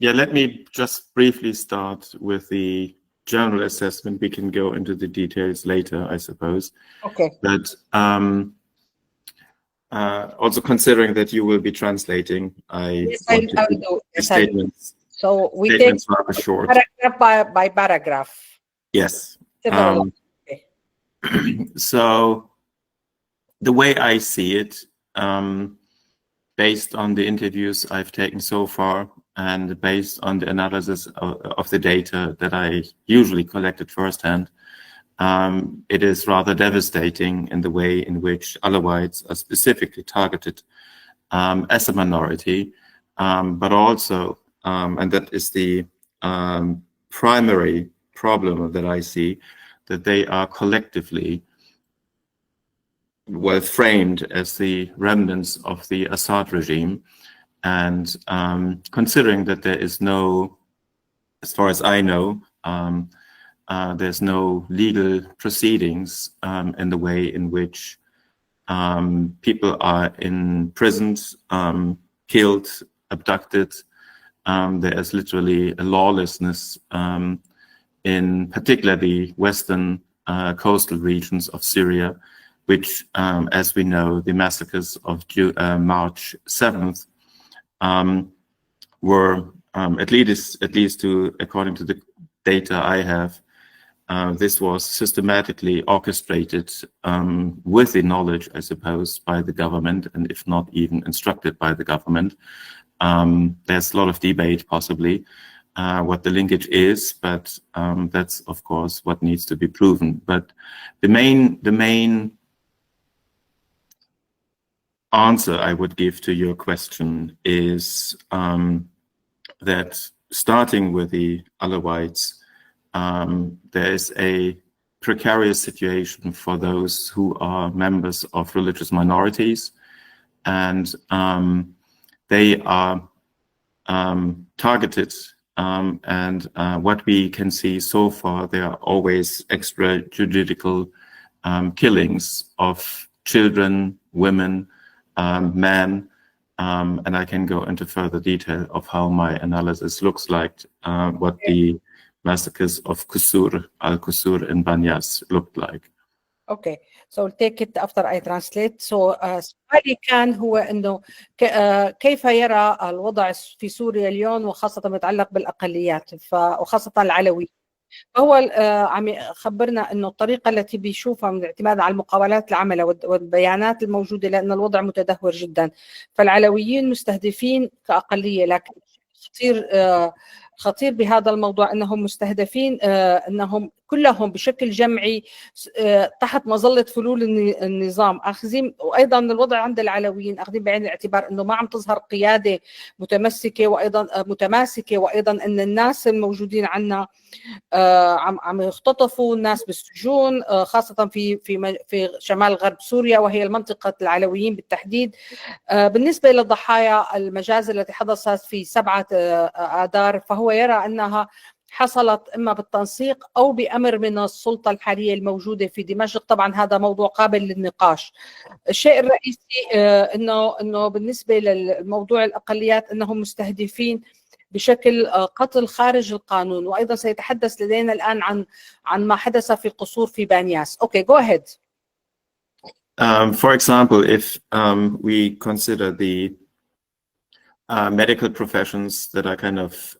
Yeah, let me just briefly start with the general assessment. We can go into the details later, I suppose. Okay. But also considering that you will be translating, Yes, I will do. The statements. So we Statements take rather short. paragraph by paragraph. Yes. Okay. So the way I see it, based on the interviews I've taken so far and based on the analysis of the data that I usually collected firsthand, it is rather devastating in the way in which Alawites are specifically targeted as a minority, but also, and that is the primary problem that I see, that they are collectively well framed as the remnants of the Assad regime. And considering that there is no, as far as I know, there's no legal proceedings in the way in which people are imprisoned, killed, abducted. There is literally a lawlessness in particularly western coastal regions of Syria, which, as we know, the massacres of March 7th were, at least according to the data I have, this was systematically orchestrated with the knowledge, I suppose, by the government, and if not even instructed by the government. There's a lot of debate, possibly, what the linkage is, but that's, of course, what needs to be proven. But the main answer I would give to your question is that starting with the Alawites, there is a precarious situation for those who are members of religious minorities, and they are targeted, and what we can see so far, there are always extrajudicial killings of children, women, men, and I can go into further detail of how my analysis looks like, what the massacres of Al-Qusur in Banyas looked like. Okay, so I'll take it after I translate. So سؤالي كان هو إنه كيف يرى الوضع في سوريا اليوم، وخاصة متعلق بالأقليات وخاصة العلوي. فهو عم يخبرنا إنه الطريقة التي بيشوفها من الاعتماد على المقاولات العمل والبيانات الموجودة، لأن الوضع متدهور جدا. فالعلويين مستهدفين كأقلية، لكن خطير بهذا الموضوع أنهم مستهدفين، أنهم كلهم بشكل جمعي تحت مظلة فلول النظام أخذين. وأيضا الوضع عند العلويين أخذين بعين الاعتبار أنه ما عم تظهر قيادة متماسكة وأيضا أن الناس الموجودين عنا عم يختطفوا الناس بالسجون، خاصة في شمال غرب سوريا، وهي المنطقة العلويين بالتحديد. بالنسبة للضحايا المجازر التي حدثت في 7 آذار، فهو يرى أنها حصلت إما بالتنسيق أو بأمر من السلطة الحالية الموجودة في دمشق. طبعا هذا موضوع قابل للنقاش. الشيء الرئيسي إنه بالنسبة للموضوع الأقليات أنهم مستهدفين بشكل قتل خارج القانون، وأيضا سيتحدث لدينا الآن عن ما حدث في القصور في بانياس. Okay, go ahead. For example, if we consider the medical professions that are kind of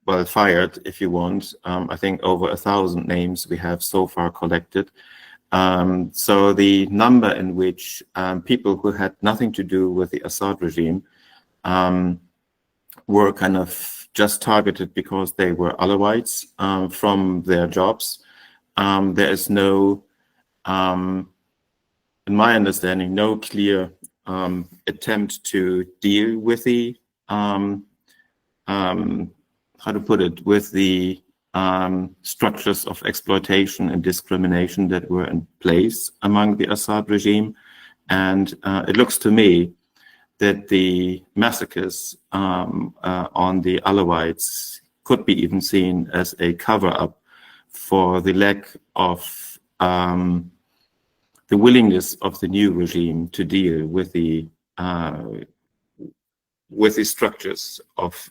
well fired, if you want, I think over 1,000 names we have so far collected. So the number in which people who had nothing to do with the Assad regime were kind of just targeted because they were Alawites from their jobs. There is no, in my understanding, no clear attempt to deal with the, how to put it, with the structures of exploitation and discrimination that were in place among the Assad regime. And it looks to me that the massacres on the Alawites could be even seen as a cover-up for the lack of the willingness of the new regime to deal with the with the structures of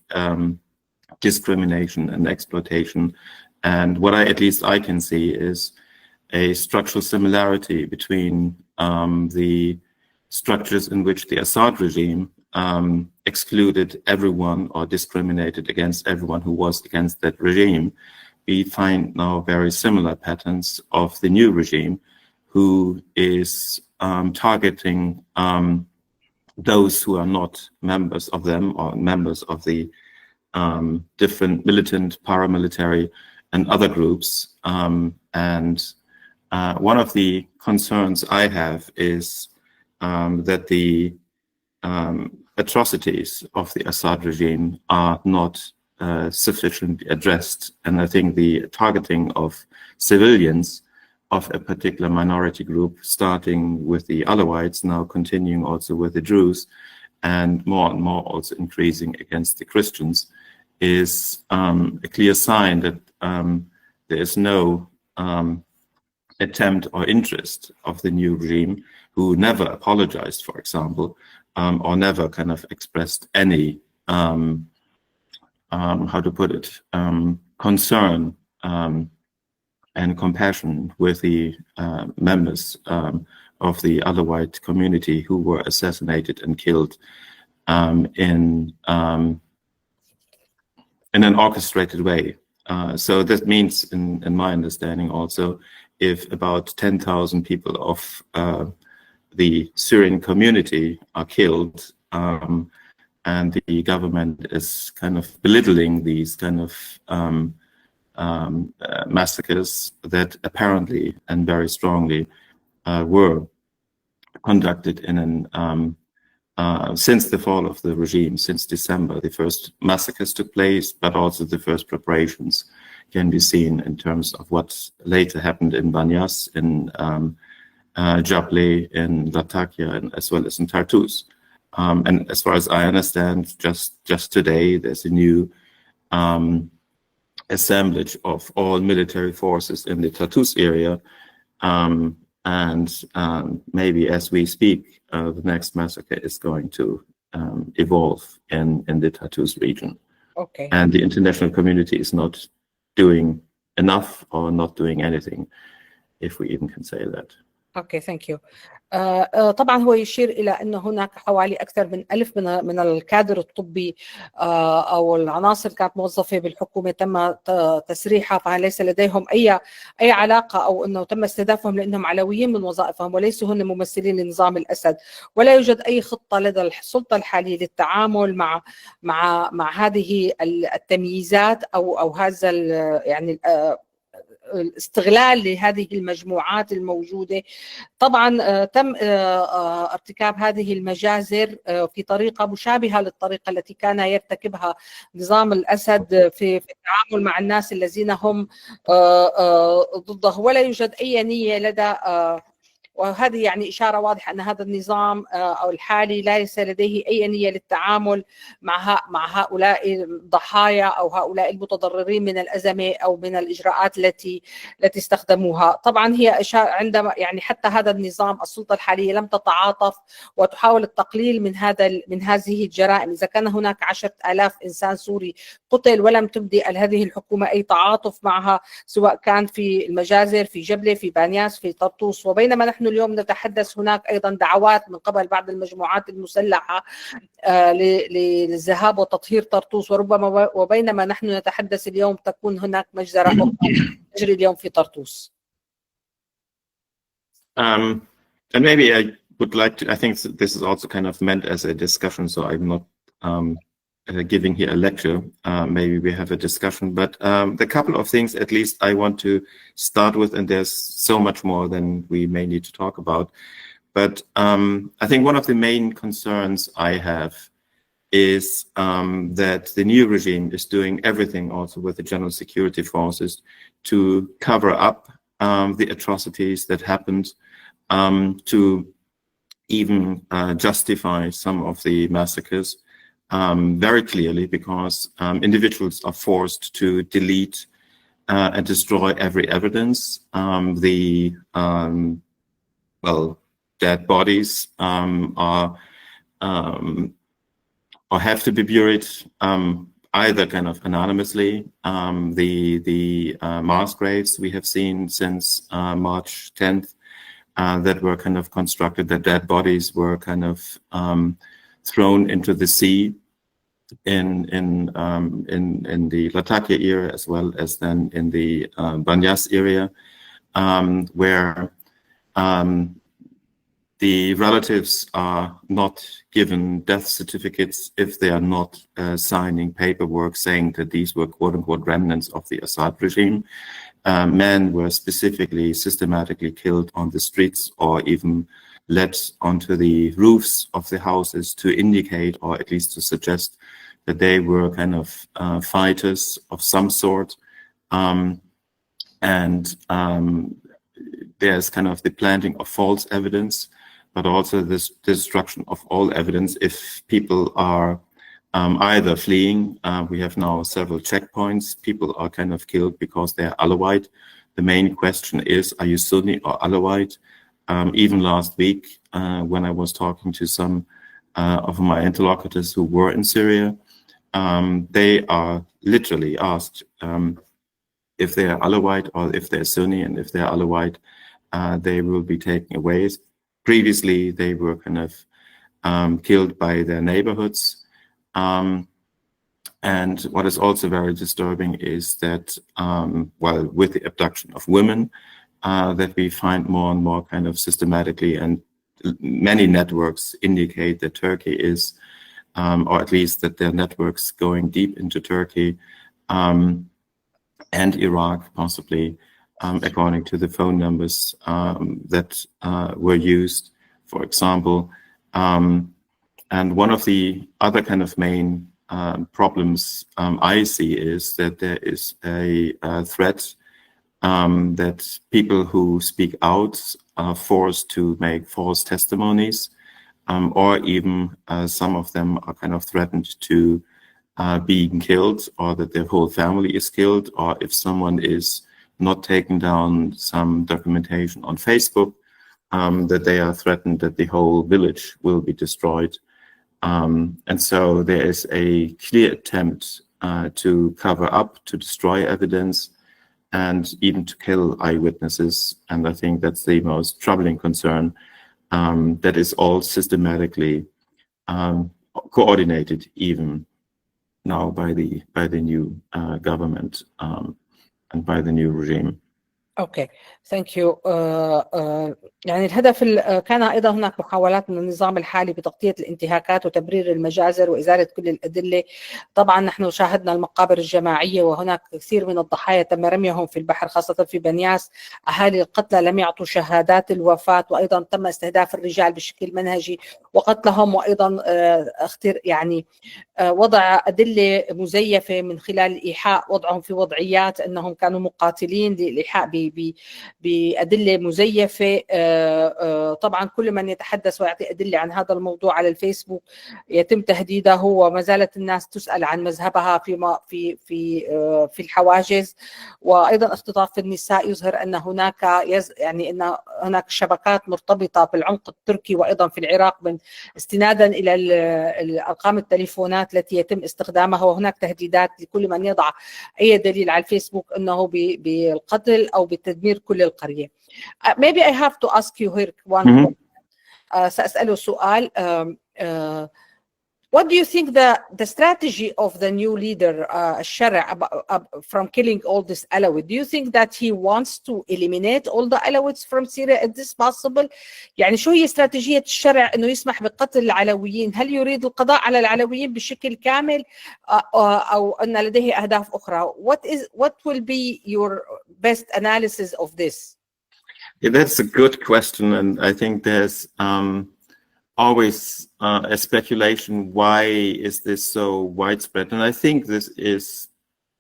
discrimination and exploitation. And what at least I can see is a structural similarity between the structures in which the Assad regime excluded everyone or discriminated against everyone who was against that regime. We find now very similar patterns of the new regime, who is targeting those who are not members of them or members of the different militant, paramilitary, and other groups. And one of the concerns I have is that the atrocities of the Assad regime are not sufficiently addressed. And I think the targeting of civilians of a particular minority group, starting with the Alawites, now continuing also with the Druze, and more also increasing against the Christians, is a clear sign that there is no attempt or interest of the new regime, who never apologized, for example, or never kind of expressed any, how to put it, concern and compassion with the members of the Alawite community who were assassinated and killed in an orchestrated way. So that means, in my understanding also, if about 10,000 people of the Syrian community are killed, and the government is kind of belittling these kind of massacres that apparently and very strongly were conducted in an since the fall of the regime, since December. The first massacres took place, but also the first preparations can be seen in terms of what later happened in Banyas, in Jable, in Latakia, and as well as in Tartus. And as far as I understand, just today, there's a new assemblage of all military forces in the Tartus area. And maybe as we speak, the next massacre is going to evolve in the Tartus region. Okay. And the international community is not doing enough or not doing anything, if we even can say that. اوكي ثانك يو. طبعا هو يشير الى ان هناك حوالي اكثر من 1000 من الكادر الطبي او العناصر كانت موظفه بالحكومه تم تسريحها، فليس لديهم اي علاقه، او انه تم استهدافهم لانهم علويين من وظائفهم وليسوا هن ممثلين لنظام الاسد. ولا يوجد اي خطه لدى السلطه الحاليه للتعامل مع هذه التمييزات او هذا يعني الاستغلال لهذه المجموعات الموجودة. طبعا تم ارتكاب هذه المجازر في طريقة مشابهة للطريقة التي كان يرتكبها نظام الأسد في التعامل مع الناس الذين هم ضده. ولا يوجد أي نية لدى وهذه يعني إشارة واضحة أن هذا النظام أو الحالي ليس لديه أي نية للتعامل مع هؤلاء الضحايا أو هؤلاء المتضررين من الأزمة أو من الإجراءات التي استخدموها. طبعا هي إشارة عندما يعني حتى هذا النظام، السلطة الحالية لم تتعاطف وتحاول التقليل من هذه الجرائم. إذا كان هناك 10,000 إنسان سوري قتل ولم تبدي هذه الحكومة أي تعاطف معها، سواء كان في المجازر، في جبلة، في بانياس، في طرطوس. وبينما نحن اليوم نتحدث هناك أيضا دعوات من قبل بعض المجموعات المسلحة للذهاب وتطهير طرطوس، وربما وبينما نحن نتحدث اليوم تكون هناك مجزرة أخرى تجري اليوم في طرطوس. And maybe I would like to, I think this is also kind of meant as a discussion, so I'm not giving here a lecture. Maybe we have a discussion, but the couple of things at least I want to start with, and there's so much more than we may need to talk about. But I think one of the main concerns I have is that the new regime is doing everything also with the general security forces to cover up the atrocities that happened, to even justify some of the massacres very clearly, because individuals are forced to delete and destroy every evidence. Dead bodies are or have to be buried either kind of anonymously. The mass graves we have seen since March 10th that were kind of constructed, that dead bodies were kind of thrown into the sea in the Latakia area, as well as then in the Banyas area, where the relatives are not given death certificates if they are not signing paperwork saying that these were quote-unquote remnants of the Assad regime. Men were specifically systematically killed on the streets, or even led onto the roofs of the houses to indicate, or at least to suggest, that they were kind of fighters of some sort. There's kind of the planting of false evidence, but also this destruction of all evidence if people are either fleeing. We have now several checkpoints. People are kind of killed because they're Alawite. The main question is, are you Sunni or Alawite? Even last week, when I was talking to some of my interlocutors who were in Syria, they are literally asked if they are Alawite or if they're Sunni, and if they're Alawite, they will be taken away. Previously, they were kind of killed by their neighborhoods. And what is also very disturbing is that, with the abduction of women, that we find more and more kind of systematically, and many networks indicate that Turkey is, or at least that there are networks going deep into Turkey and Iraq, possibly, according to the phone numbers that were used, for example. And one of the other kind of main problems I see is that there is a threat that people who speak out are forced to make false testimonies, or even some of them are kind of threatened to being killed, or that their whole family is killed, or if someone is not taking down some documentation on Facebook, that they are threatened that the whole village will be destroyed. And so there is a clear attempt to cover up, to destroy evidence, and even to kill eyewitnesses. And I think that's the most troubling concern, that is all systematically coordinated even now by the new government and by the new regime. اوكي ثانك يو. يعني الهدف كان ايضا هناك محاولات من النظام الحالي بتغطيه الانتهاكات وتبرير المجازر وازاله كل الادله. طبعا نحن شاهدنا المقابر الجماعيه، وهناك كثير من الضحايا تم رميهم في البحر، خاصه في بنياس. اهالي القتلى لم يعطوا شهادات الوفاه، وايضا تم استهداف الرجال بشكل منهجي وقتلهم، وايضا يعني وضع أدلة مزيفة من خلال إيحاء وضعهم في وضعيات أنهم كانوا مقاتلين للإيحاء بأدلة مزيفة. طبعا كل من يتحدث ويعطي أدلة عن هذا الموضوع على الفيسبوك يتم تهديده، وما زالت الناس تسأل عن مذهبها في الحواجز. وأيضا اختطاف النساء يظهر أن هناك أن هناك شبكات مرتبطة بالعمق التركي وأيضا في العراق، من استنادا إلى الأرقام التليفونات التي يتم استخدامها. وهناك تهديدات لكل من يضع أي دليل على الفيسبوك أنه بالقتل أو بتدمير كل القرية. Maybe I have to ask you here one سأسأله سؤال. What do you think the strategy of the new leader, الشرع, from killing all this Alawite? Do you think that he wants to eliminate all the Alawites from Syria? Is this possible? يعني شو هي استراتيجية الشرع إنه يسمح بقتل العلويين؟ هل يريد القضاء على العلويين بشكل كامل أو أن لديه أهداف أخرى؟ What will be your best analysis of this? Yeah, that's a good question, and I think there's always a speculation, why is this so widespread? And I think this is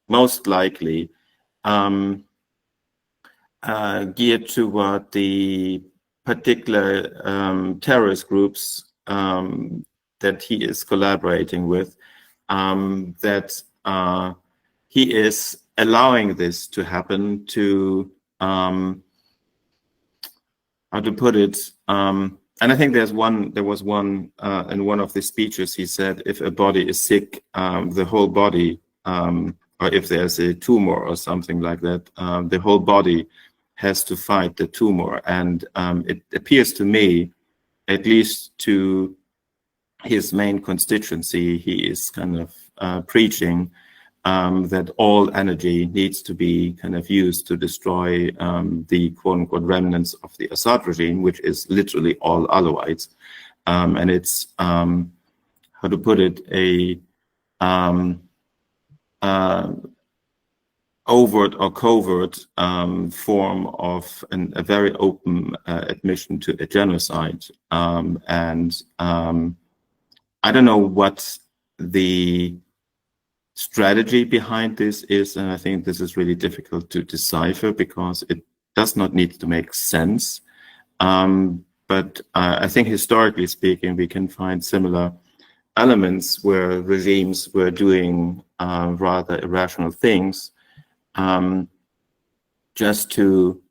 most likely geared toward the particular terrorist groups that he is collaborating with, that he is allowing this to happen to, how to put it, and I think there was one in one of the speeches. He said, if a body is sick, the whole body, or if there's a tumor or something like that, the whole body has to fight the tumor. And it appears to me, at least to his main constituency, he is kind of preaching that all energy needs to be kind of used to destroy the quote-unquote remnants of the Assad regime, which is literally all Alawites. And it's, how to put it, a overt or covert form of a very open admission to a genocide. And I don't know what the strategy behind this is, and I think this is really difficult to decipher because it does not need to make sense. But I think historically speaking, we can find similar elements where regimes were doing rather irrational things just to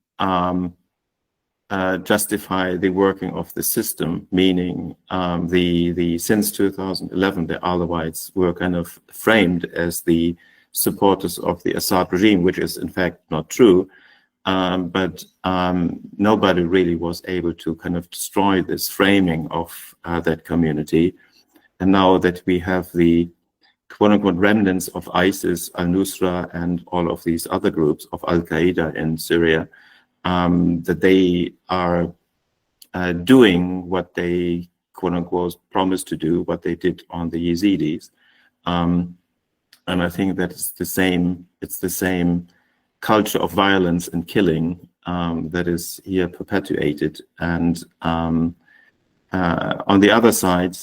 justify the working of the system, meaning since 2011, the Alawites were kind of framed as the supporters of the Assad regime, which is in fact not true. But nobody really was able to kind of destroy this framing of that community. And now that we have the quote-unquote remnants of ISIS, al-Nusra, and all of these other groups of Al-Qaeda in Syria, that they are doing what they quote-unquote promised to do, what they did on the Yazidis. And I think that it's the same culture of violence and killing that is here perpetuated. And on the other side,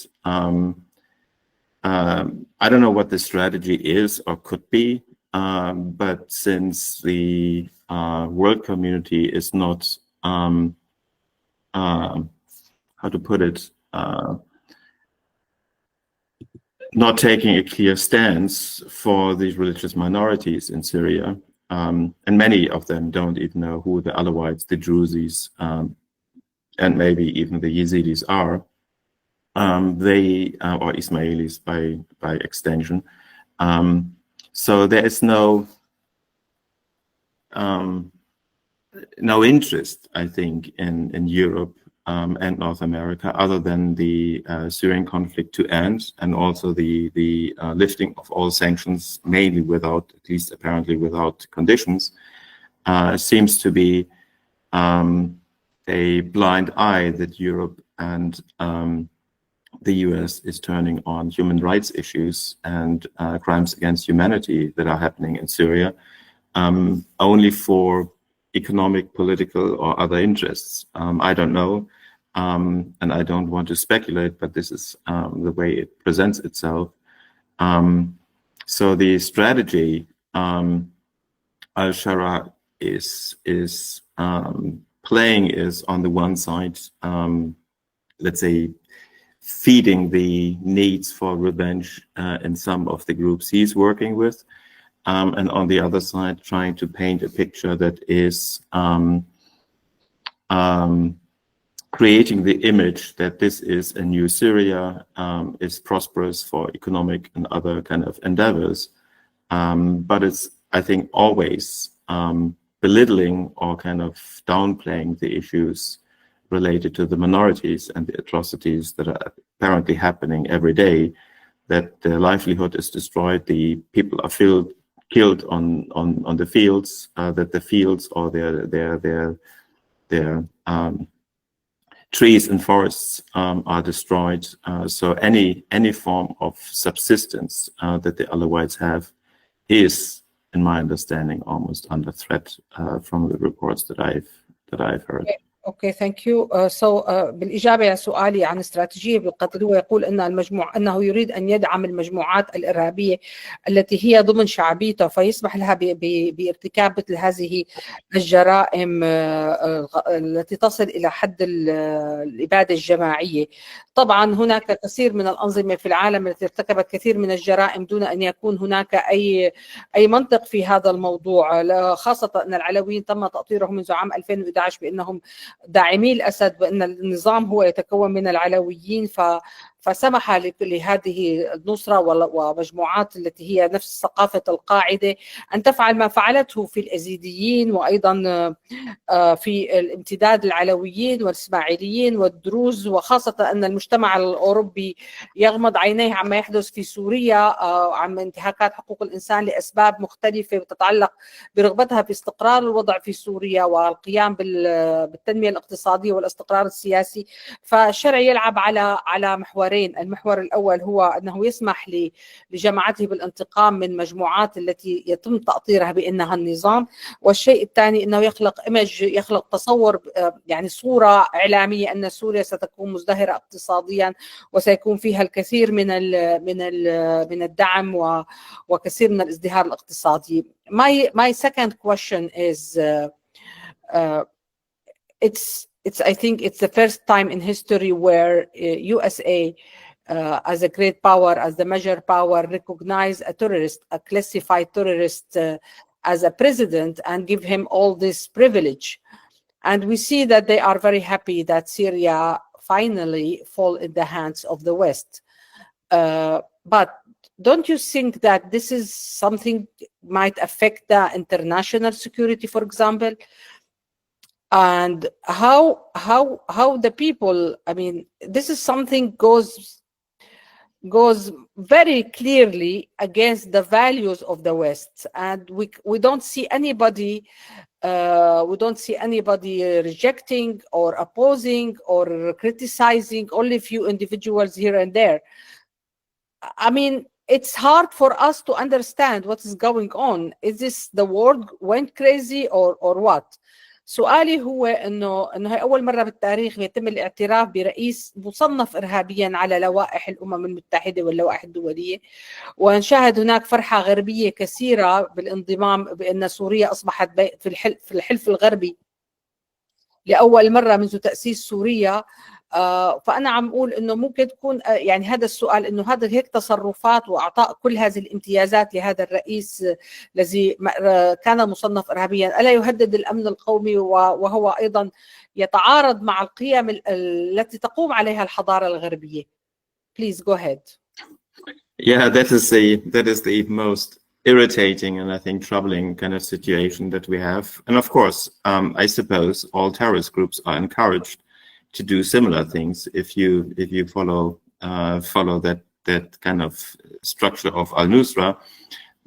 I don't know what the strategy is or could be, but since the world community is not, how to put it, not taking a clear stance for these religious minorities in Syria, and many of them don't even know who the Alawites, the Druzes, and maybe even the Yazidis are. Or Ismailis by extension. So there is no interest, I think, in Europe and North America, other than the Syrian conflict to end, and also the lifting of all sanctions, mainly without, at least apparently without conditions, seems to be a blind eye that Europe and the US is turning on human rights issues and crimes against humanity that are happening in Syria, only for economic, political, or other interests. I don't know, and I don't want to speculate, but this is the way it presents itself. So the strategy Al-Shara is playing is, on the one side, let's say, feeding the needs for revenge in some of the groups he's working with, and on the other side, trying to paint a picture that is creating the image that this is a new Syria, is prosperous for economic and other kind of endeavors, but it's, I think, always belittling or kind of downplaying the issues related to the minorities and the atrocities that are apparently happening every day, that their livelihood is destroyed, the people are killed on the fields, that the fields or their trees and forests are destroyed. So any form of subsistence that the Alawites have is, in my understanding, almost under threat from the reports that I've heard. اوكي ثانك يو. بالاجابه على سؤالي عن استراتيجيه بالقتل، هو يقول انه يريد ان يدعم المجموعات الارهابيه التي هي ضمن شعبيته، فيسمح لها بارتكاب مثل هذه الجرائم التي تصل الى حد الاباده الجماعيه. طبعا هناك كثير من الانظمه في العالم التي ارتكبت كثير من الجرائم دون ان يكون هناك اي منطق في هذا الموضوع، خاصه ان العلويين تم تاطيرهم منذ عام 2011 بانهم داعمي الأسد بأن النظام هو يتكون من العلويين، فسمح لهذه النصرة ومجموعات التي هي نفس ثقافة القاعدة أن تفعل ما فعلته في الأزيديين، وأيضا في الامتداد العلويين والإسماعيليين والدروز، وخاصة أن المجتمع الأوروبي يغمض عينيه عما يحدث في سوريا عن انتهاكات حقوق الإنسان لأسباب مختلفة تتعلق برغبتها في استقرار الوضع في سوريا والقيام بالتنمية الاقتصادية والاستقرار السياسي. فالشرع يلعب على محورين. المحور الأول هو أنه يسمح لجماعته بالانتقام من مجموعات التي يتم تأطيرها بأنها النظام، والشيء الثاني أنه يخلق تصور، يعني صورة إعلامية أن سوريا ستكون مزدهرة اقتصاديا وسيكون فيها الكثير من الدعم وكثير من الازدهار الاقتصادي. My second question is I think it's the first time in history where USA as a great power, as the major power, recognize a terrorist, a classified terrorist as a president and give him all this privilege. And we see that they are very happy that Syria finally fall in the hands of the West. But don't you think that this is something might affect the international security, for example? And how the people, I mean, this is something goes very clearly against the values of the West, and we don't see anybody rejecting or opposing or criticizing, only few individuals here and there. I mean, it's hard for us to understand what is going on. Is this the world went crazy or what? سؤالي هو انه هي اول مره بالتاريخ يتم الاعتراف برئيس مصنف ارهابيا على لوائح الامم المتحده واللوائح الدوليه، ونشاهد هناك فرحه غربيه كثيره بالانضمام بان سوريا اصبحت في الحلف الغربي لاول مره منذ تاسيس سوريا. فأنا عم أقول إنه ممكن تكون يعني هذا السؤال، إنه هذا هيك تصرفات وإعطاء كل هذه الامتيازات لهذا الرئيس الذي كان مصنف إرهابيا ألا يهدد الأمن القومي، وهو أيضا يتعارض مع القيم التي تقوم عليها الحضارة الغربية. Please go ahead. Yeah, that is the most irritating and I think troubling kind of situation that we have. And of course, I suppose all terrorist groups are encouraged to do similar things if you follow that kind of structure of al-Nusra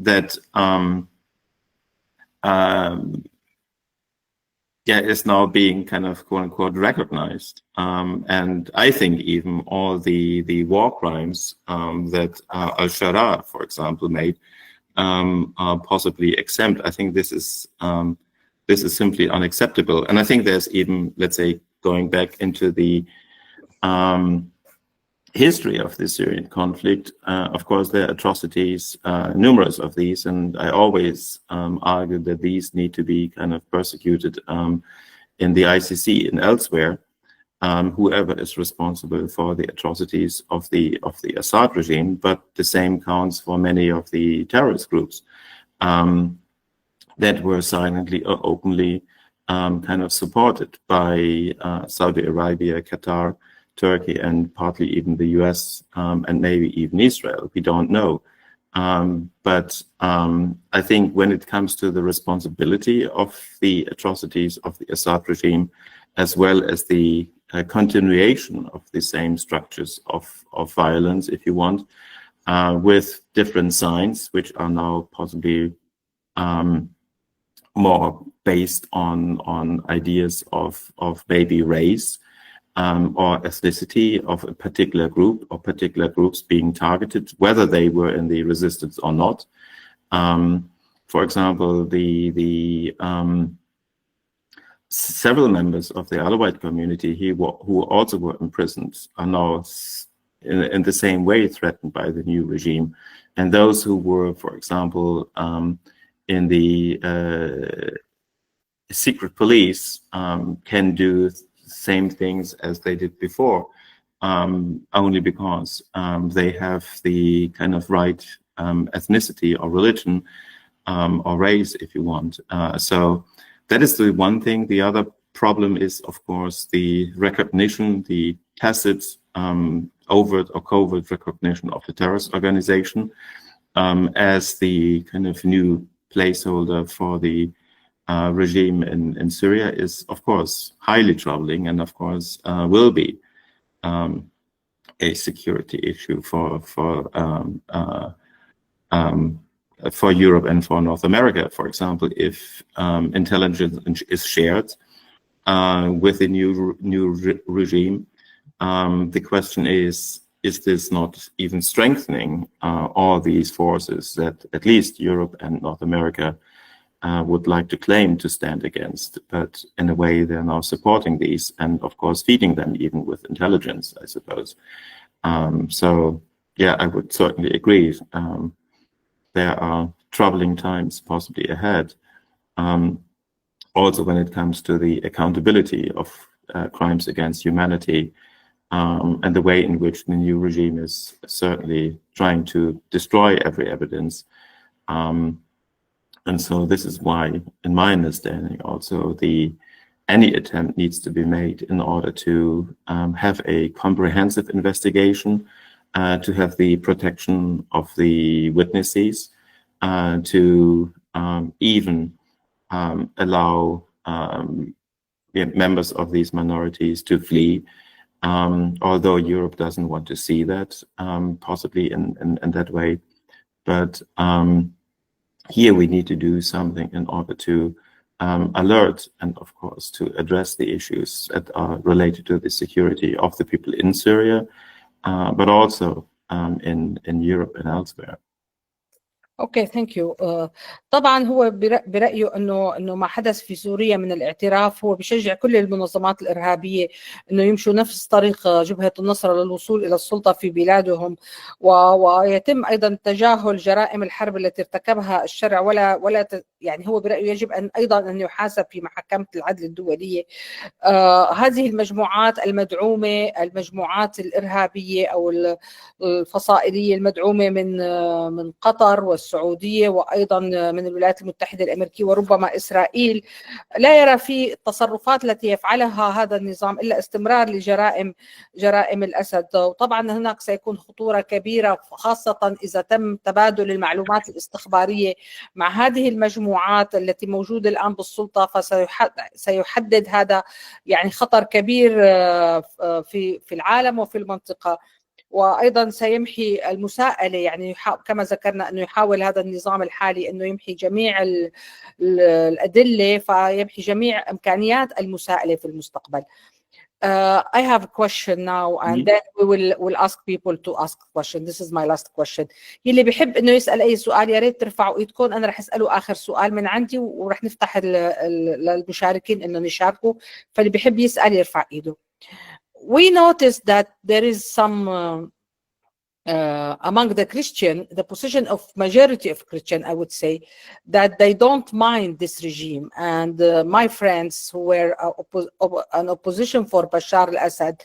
that is now being kind of quote unquote recognized, and I think even all the war crimes that al-Sharar, for example, made are possibly exempt. I think this is simply unacceptable, and I think there's even, let's say, going back into the history of the Syrian conflict, of course, there are atrocities, numerous of these, and I always argue that these need to be kind of persecuted in the ICC and elsewhere, whoever is responsible for the atrocities of the Assad regime, but the same counts for many of the terrorist groups that were silently or openly kind of supported by Saudi Arabia, Qatar, Turkey, and partly even the US, and maybe even Israel. We don't know. But I think when it comes to the responsibility of the atrocities of the Assad regime, as well as the continuation of the same structures of violence, if you want, with different signs, which are now possibly more based on ideas of maybe race or ethnicity of a particular group or particular groups being targeted, whether they were in the resistance or not. For example, the several members of the Alawite community who also were imprisoned are now in the same way threatened by the new regime, and those who were, for example, in the secret police can do the same things as they did before, only because they have the kind of right ethnicity or religion or race, if you want. So that is the one thing. The other problem is, of course, the recognition, the tacit, overt or covert recognition of the terrorist organization as the kind of new placeholder for the regime in Syria is, of course, highly troubling, and of course will be a security issue for Europe and for North America. For example, if intelligence is shared with the new regime, the question is this not even strengthening all these forces that at least Europe and North America would like to claim to stand against, but in a way they're now supporting these and of course feeding them even with intelligence, I suppose. So yeah, I would certainly agree. There are troubling times possibly ahead. Also when it comes to the accountability of crimes against humanity, and the way in which the new regime is certainly trying to destroy every evidence. And so this is why, in my understanding, also any attempt needs to be made in order to have a comprehensive investigation, to have the protection of the witnesses, to even allow members of these minorities to flee, although Europe doesn't want to see that, possibly in that way. But here we need to do something in order to alert and, of course, to address the issues that are related to the security of the people in Syria, but also in Europe and elsewhere. اوكي ثانك يو. طبعا هو برايه انه ما حدث في سوريا من الاعتراف هو بيشجع كل المنظمات الارهابيه انه يمشوا نفس طريق جبهه النصره للوصول الى السلطه في بلادهم، ويتم ايضا تجاهل جرائم الحرب التي ارتكبها الشرع ولا يعني هو برايه يجب ايضا ان يحاسب في محكمه العدل الدوليه. هذه المجموعات المدعومه، المجموعات الارهابيه او الفصائليه المدعومه من قطر والسعوديه وايضا من الولايات المتحده الامريكيه وربما اسرائيل، لا يرى في التصرفات التي يفعلها هذا النظام الا استمرار لجرائم الاسد. وطبعا هناك سيكون خطوره كبيره خاصه اذا تم تبادل المعلومات الاستخباريه مع هذه المجموعات التي موجوده الان بالسلطه، فسيحدد هذا يعني خطر كبير في العالم وفي المنطقه. وايضا سيمحي المساءله، يعني كما ذكرنا انه يحاول هذا النظام الحالي انه يمحي جميع الادله، فيمحي جميع امكانيات المساءله في المستقبل. I have a question now and then we'll ask people to ask question. This is my last question. اللي بيحب انه يسال اي سؤال يا ريت ترفعوا ايدكم، انا رح اساله اخر سؤال من عندي ورح نفتح للمشاركين انه يشاركوا، فاللي بيحب يسال يرفع ايده. We noticed that there is some among the Christian, the position of majority of Christian, I would say, that they don't mind this regime. And my friends who were an opposition for Bashar al-Assad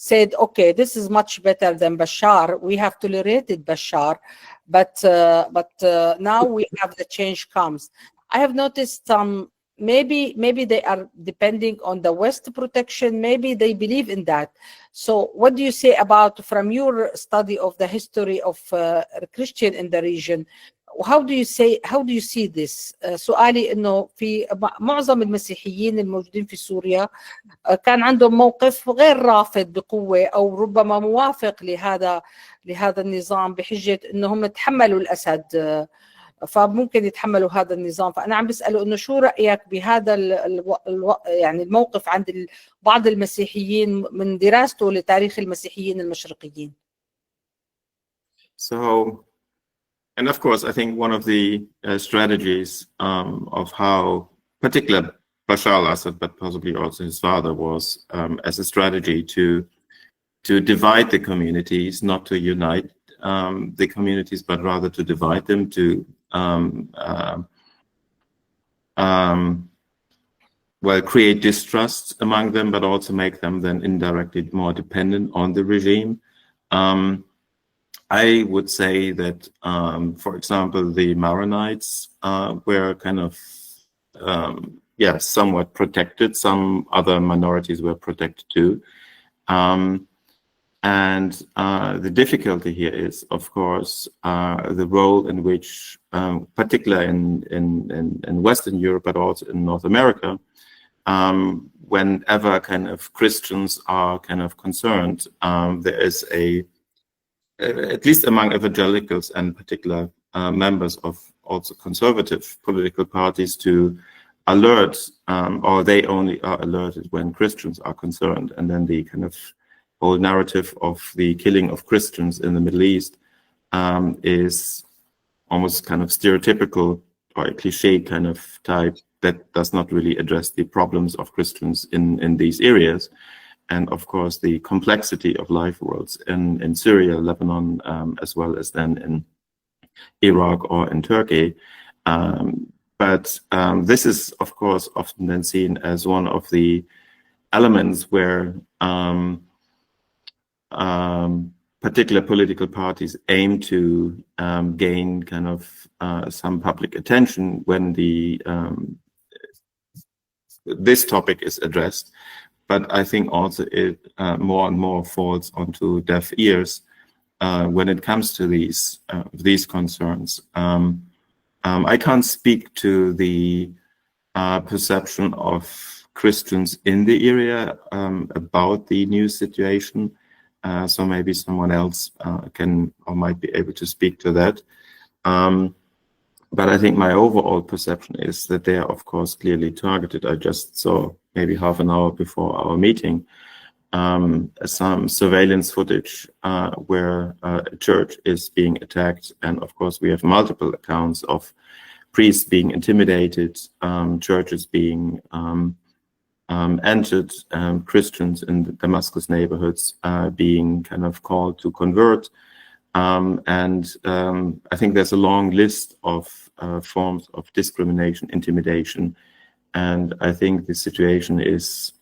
said, okay, this is much better than Bashar. We have tolerated Bashar, but now we have the change comes. I have noticed some, maybe they are depending on the West protection, maybe they believe in that. So what do you say about, from your study of the history of Christian in the region, how do you see this? سؤالي انه في معظم المسيحيين الموجودين في سوريا كان عندهم موقف غير رافض بقوة او ربما موافق لهذا النظام بحجة انهم تحملوا الاسد، فممكن يتحملوا هذا النظام. فأنا عم بسأله إنه شو رأيك بهذا يعني الموقف عند بعض المسيحيين من دراسته لتاريخ المسيحيين المشرقيين. So, and of course, I think one of the strategies of how, particularly Bashar al-Assad, but possibly also his father, was as a strategy to divide the communities, not to unite the communities, but rather to divide them, to create distrust among them, but also make them then indirectly more dependent on the regime. I would say that, for example, the Maronites were kind of somewhat protected. Some other minorities were protected too. And the difficulty here is, of course, the role in which, particularly in Western Europe, but also in North America, whenever kind of Christians are kind of concerned, there is at least among evangelicals and particular members of also conservative political parties, to alert, or they only are alerted when Christians are concerned. And then the kind of whole narrative of the killing of Christians in the Middle East is almost kind of stereotypical or a cliche kind of type that does not really address the problems of Christians in these areas. And of course, the complexity of life worlds in Syria, Lebanon, as well as then in Iraq or in Turkey. But this is, of course, often then seen as one of the elements where particular political parties aim to gain kind of some public attention when this topic is addressed. But I think also it more and more falls onto deaf ears when it comes to these concerns. I can't speak to the perception of Christians in the area about the new situation. So maybe someone else can or might be able to speak to that. But I think my overall perception is that they are, of course, clearly targeted. I just saw maybe half an hour before our meeting some surveillance footage where a church is being attacked. And of course, we have multiple accounts of priests being intimidated, churches being entered, Christians in the Damascus neighborhoods being kind of called to convert. And I think there's a long list of forms of discrimination, intimidation. And I think the situation is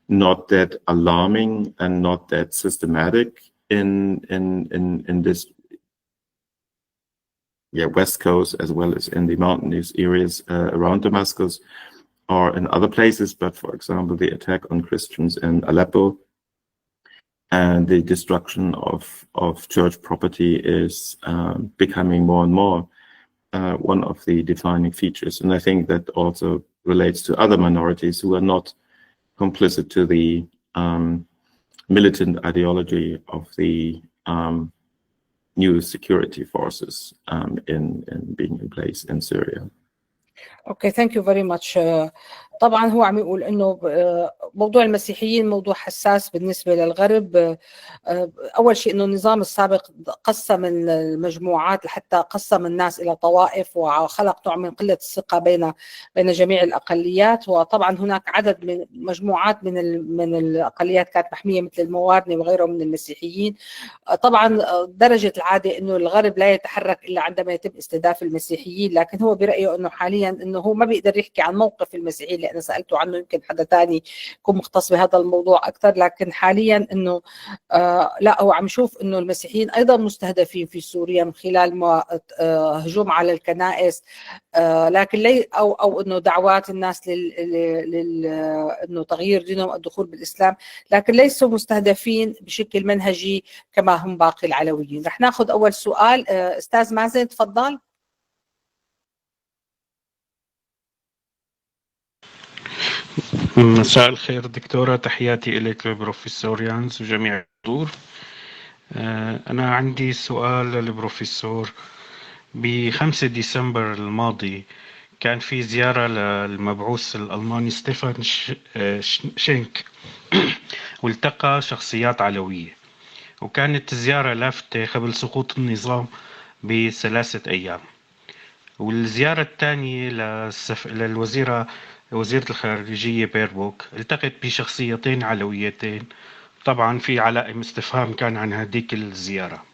not that alarming and not that systematic in this West Coast, as well as in the mountainous areas around Damascus or in other places. But for example, the attack on Christians in Aleppo and the destruction of church property is becoming more and more one of the defining features. And I think that also relates to other minorities who are not complicit to the militant ideology of the new security forces in being in place in Syria. اوكي ثانك يو فيري ماتش. طبعا هو عم يقول انه موضوع المسيحيين موضوع حساس بالنسبه للغرب. اول شيء انه النظام السابق قسم المجموعات لحتى قسم الناس الى طوائف وخلق نوع من قله الثقه بين جميع الاقليات. وطبعا هناك عدد من مجموعات من الاقليات كانت محميه مثل الموارنه وغيرهم من المسيحيين. طبعا درجه العاده انه الغرب لا يتحرك الا عندما يتم استهداف المسيحيين، لكن هو برايه انه حاليا انه هو ما بيقدر يحكي عن موقف المسيحيين لأن سألته عنه، يمكن حدا تاني يكون مختص بهذا الموضوع أكثر. لكن حاليا إنه لا، هو عم يشوف إنه المسيحيين أيضا مستهدفين في سوريا من خلال هجوم على الكنائس، لكن لي أو إنه دعوات الناس إنه تغيير دينهم الدخول بالإسلام، لكن ليسوا مستهدفين بشكل منهجي كما هم باقي العلويين. رح ناخذ أول سؤال. أستاذ مازن تفضل. مساء الخير دكتورة، تحياتي إليك للبروفيسوريانز وجميع الحضور. أنا عندي سؤال للبروفيسور. ب5 ديسمبر الماضي كان في زيارة للمبعوث الألماني ستيفان شينك والتقى شخصيات علوية، وكانت الزيارة لافتة قبل سقوط النظام ب3 أيام. والزيارة الثانية وزيرة الخارجية بيربوك التقت بشخصيتين علويتين. طبعا في علائم استفهام كان عن هذيك الزيارة،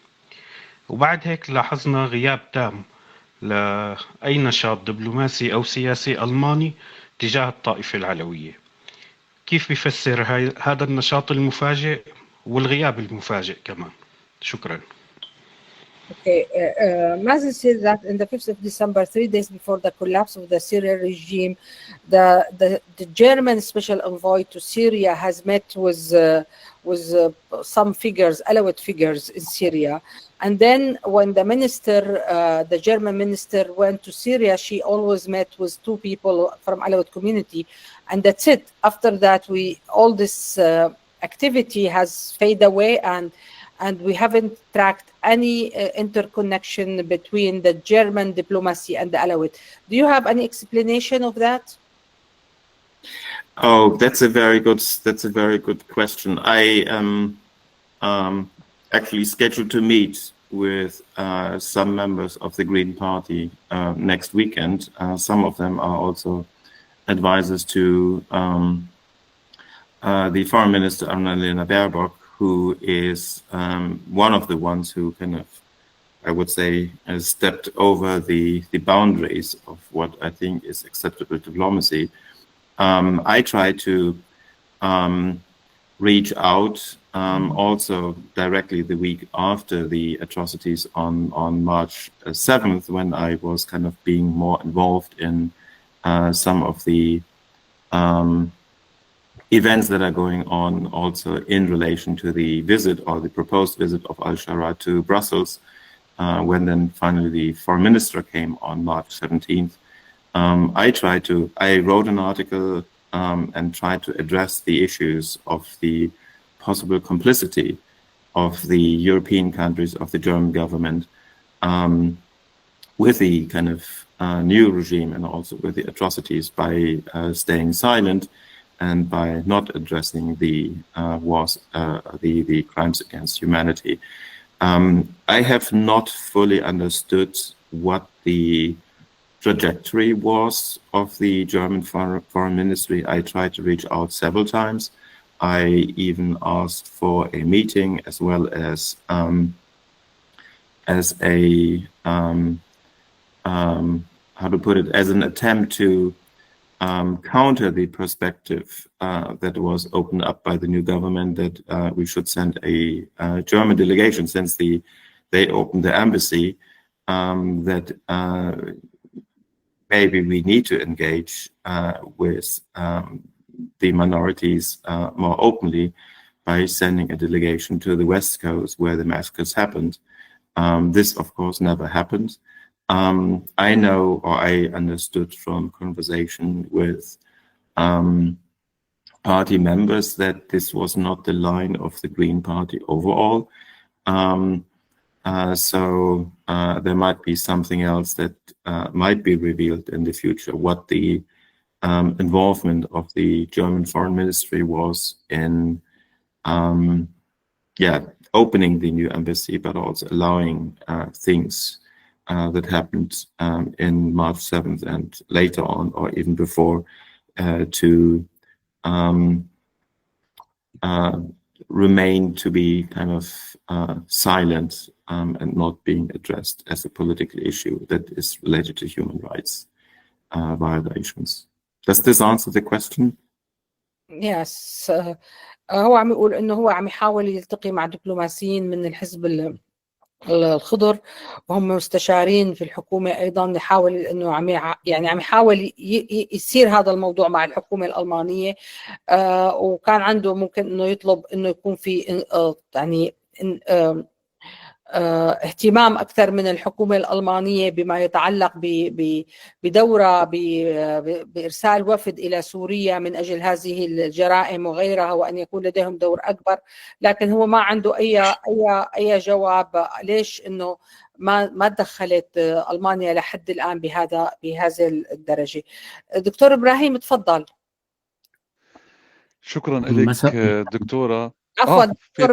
وبعد هيك لاحظنا غياب تام لأي نشاط دبلوماسي أو سياسي ألماني تجاه الطائفة العلوية. كيف بيفسر هذا النشاط المفاجئ والغياب المفاجئ كمان؟ شكرا. Okay, Mazen said that in the 5th of December, 3 days before the collapse of the Syrian regime, the German special envoy to Syria has met with some figures, Alawite figures in Syria. And then when the minister, the German minister went to Syria, she always met with 2 people from Alawite community. And that's it. After that, all this activity has faded away, and we haven't tracked any interconnection between the German diplomacy and the Alawite. Do you have any explanation of that? Oh, that's a very good question. I am actually scheduled to meet with some members of the Green Party next weekend. Some of them are also advisors to the Foreign Minister Annalena Baerbock, who is one of the ones who kind of, I would say, has stepped over the boundaries of what I think is acceptable diplomacy. I try to reach out also directly the week after the atrocities on March 7th, when I was kind of being more involved in some of the events that are going on also in relation to the visit or the proposed visit of al-Shara to Brussels, when then finally the foreign minister came on March 17th. I wrote an article and tried to address the issues of the possible complicity of the European countries, of the German government, with the kind of new regime, and also with the atrocities, by staying silent and by not addressing the wars, the crimes against humanity. I have not fully understood what the trajectory was of the German foreign ministry. I tried to reach out several times. I even asked for a meeting, as well as a how to put it, as an attempt to counter the perspective that was opened up by the new government that we should send a German delegation, since they opened the embassy, that maybe we need to engage with the minorities more openly by sending a delegation to the West Coast where the massacres happened. This, of course, never happened. I know, or I understood from conversation with party members, that this was not the line of the Green Party overall. So there might be something else that might be revealed in the future, what the involvement of the German foreign ministry was in opening the new embassy, but also allowing things that happened in March 7th and later on, or even before, to remain to be kind of silent and not being addressed as a political issue that is related to human rights violations. Does this answer the question? Yes. هو عم يقول انه هو عم يحاول يلتقي مع دبلوماسيين من الحزب الخضر، وهم مستشارين في الحكومة أيضا، يحاول أنه عم يحاول يصير هذا الموضوع مع الحكومة الألمانية. وكان عنده ممكن أنه يطلب أنه يكون في يعني اهتمام أكثر من الحكومة الألمانية بما يتعلق بدورة بإرسال وفد إلى سوريا من أجل هذه الجرائم وغيرها، وأن يكون لديهم دور أكبر. لكن هو ما عنده أي جواب ليش إنه ما دخلت ألمانيا لحد الآن بهذه الدرجة. دكتور إبراهيم تفضل. شكرا لك دكتورة. عفوا دكتور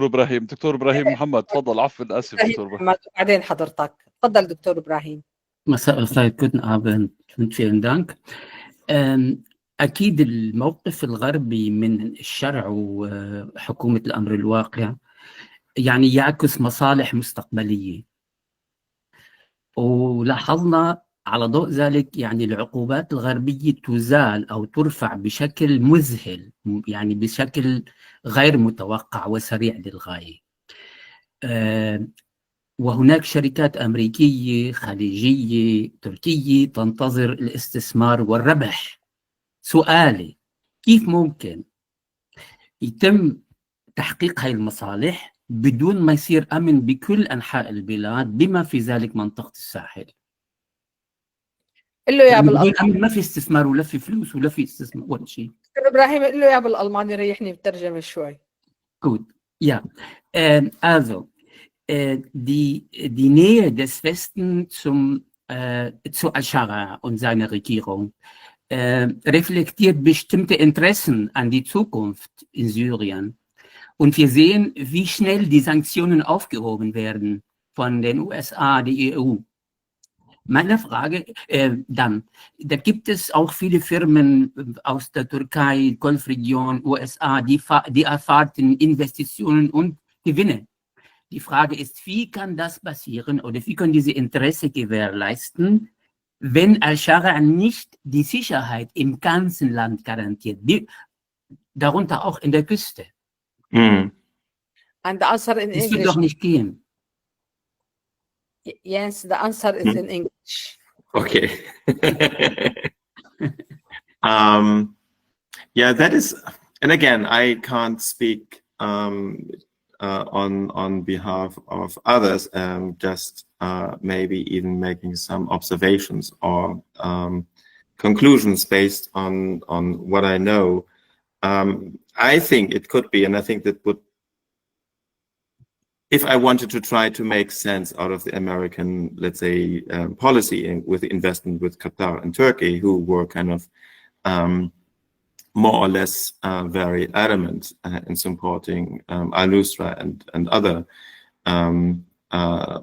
إبراهيم. دكتور إبراهيم محمد تفضل. عفوا آسف دكتور إبراهيم. بعدين حضرتك تفضل دكتور إبراهيم. مساء الخير. guten Abend. vielen Dank. أكيد الموقف الغربي من الشرع وحكومة الأمر الواقع يعني يعكس مصالح مستقبلية، ولاحظنا على ضوء ذلك يعني العقوبات الغربية تزال أو ترفع بشكل مذهل، يعني بشكل غير متوقع وسريع للغاية. وهناك شركات أمريكية خليجية تركية تنتظر الاستثمار والربح. سؤالي، كيف ممكن يتم تحقيق هاي المصالح بدون ما يصير أمن بكل أنحاء البلاد بما في ذلك منطقة الساحل؟ قل له يا بدون أمن ما في استثمار ولا في فلوس ولا في استثمار ولا شيء. إبراهيم قل له يا بالألماني ريحني بالترجمة شوي. Gut, ja. Also, die Nähe des Westen zu Al-Shara und seiner Regierung reflektiert bestimmte Interessen an die Zukunft in Syrien. Und wir sehen, wie schnell die Sanktionen aufgehoben werden von den USA, die EU. Meine Frage dann, da gibt es auch viele Firmen aus der Türkei, Golfregion, USA, die erfahren Investitionen und Gewinne. Die Frage ist, wie kann das passieren oder wie können diese Interesse gewährleisten, wenn Al-Shara nicht die Sicherheit im ganzen Land garantiert, darunter auch in der Küste? And the answer in Das English. wird doch nicht gehen. Yes, the answer is in English. Okay. Yeah, that is, and again, I can't speak on behalf of others, just maybe even making some observations or conclusions based on what I know. I think it could be, and I think that would, if I wanted to try to make sense out of the American, let's say, policy with investment with Qatar and Turkey, who were kind of more or less very adamant in supporting al-Nusra and other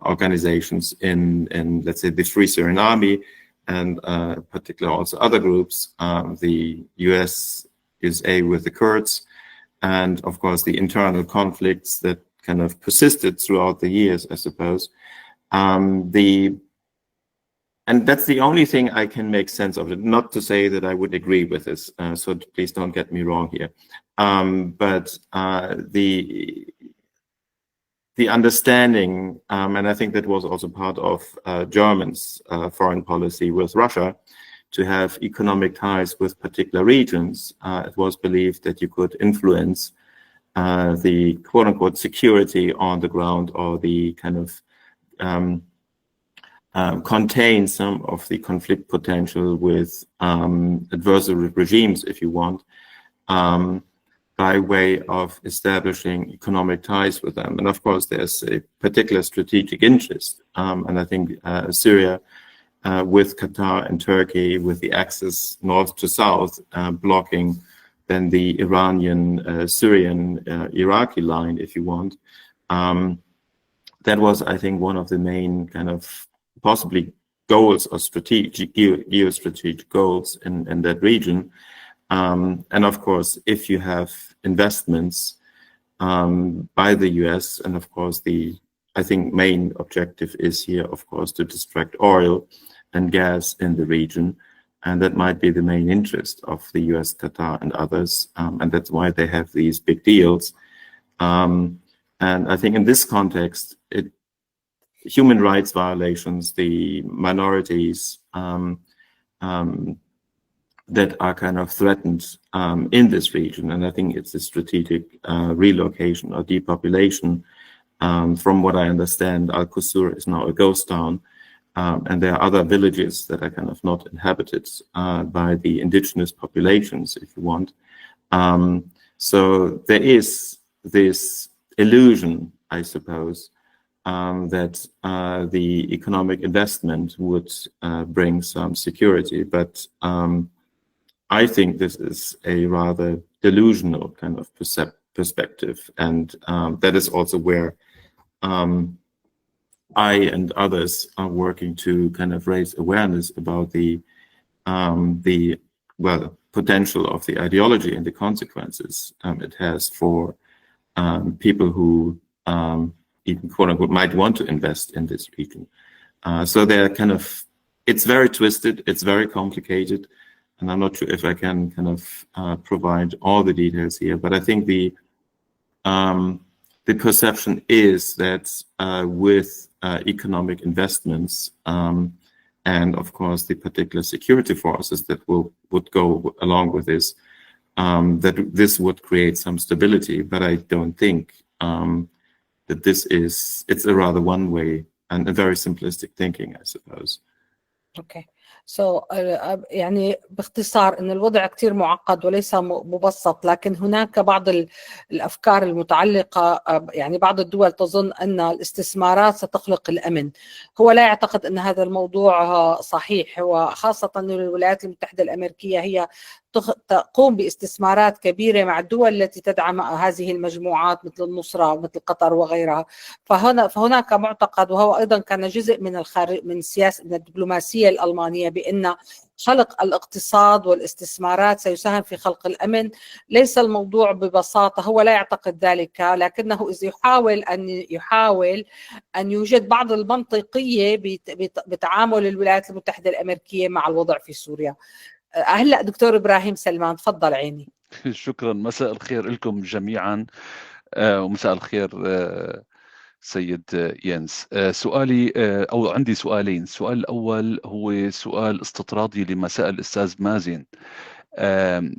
organizations in, let's say, the Free Syrian Army, and particularly also other groups, the USA with the Kurds, and of course the internal conflicts that kind of persisted throughout the years, I suppose. And that's the only thing I can make sense of it. Not to say that I would agree with this, so please don't get me wrong here. But the understanding, and I think that was also part of Germany's foreign policy with Russia, to have economic ties with particular regions. It was believed that you could influence the quote-unquote security on the ground, or the kind of contain some of the conflict potential with adversary regimes, if you want, by way of establishing economic ties with them. And of course, there's a particular strategic interest. And I think Syria, with Qatar and Turkey, with the axis north to south, blocking then the Iranian, Syrian, Iraqi line, if you want. That was, I think, one of the main kind of possibly goals or strategic, geostrategic goals in that region. And of course, if you have investments by the US, and of course I think main objective is here, of course, to distract oil and gas in the region. And that might be the main interest of the US, Qatar, and others. And that's why they have these big deals. And I think in this context, human rights violations, the minorities that are kind of threatened in this region, and I think it's a strategic relocation or depopulation. From what I understand, Al-Qusur is now a ghost town. And there are other villages that are kind of not inhabited by the indigenous populations, if you want. So there is this illusion, I suppose, that the economic investment would bring some security. But I think this is a rather delusional kind of perspective. And that is also where I and others are working to kind of raise awareness about the potential of the ideology and the consequences it has for people who even quote unquote might want to invest in this region. So they're kind of, it's very twisted, it's very complicated, and I'm not sure if I can kind of provide all the details here, but I think the perception is that with economic investments, and of course the particular security forces that would go along with this, that this would create some stability. But I don't think that it's a rather one way and a very simplistic thinking, I suppose. اوكي يعني باختصار ان الوضع كثير معقد وليس مبسط، لكن هناك بعض الافكار المتعلقه، يعني بعض الدول تظن ان الاستثمارات ستخلق الامن. هو لا يعتقد ان هذا الموضوع صحيح، وخاصه ان الولايات المتحده الامريكيه هي تقوم باستثمارات كبيره مع الدول التي تدعم هذه المجموعات مثل النصره ومثل قطر وغيرها. فهناك معتقد، وهو ايضا كان جزء من سياسه من الدبلوماسيه الالمانيه، بان خلق الاقتصاد والاستثمارات سيساهم في خلق الامن. ليس الموضوع ببساطه، هو لا يعتقد ذلك، لكنه اذا يحاول ان يوجد بعض المنطقيه بتعامل الولايات المتحده الامريكيه مع الوضع في سوريا. هلا دكتور ابراهيم سلمان، تفضل عيني. شكرا. مساء الخير لكم جميعا، ومساء الخير سيد ينس. سؤالي أو عندي سؤالين. السؤال الأول هو سؤال استطرادي لما سأل الأستاذ مازن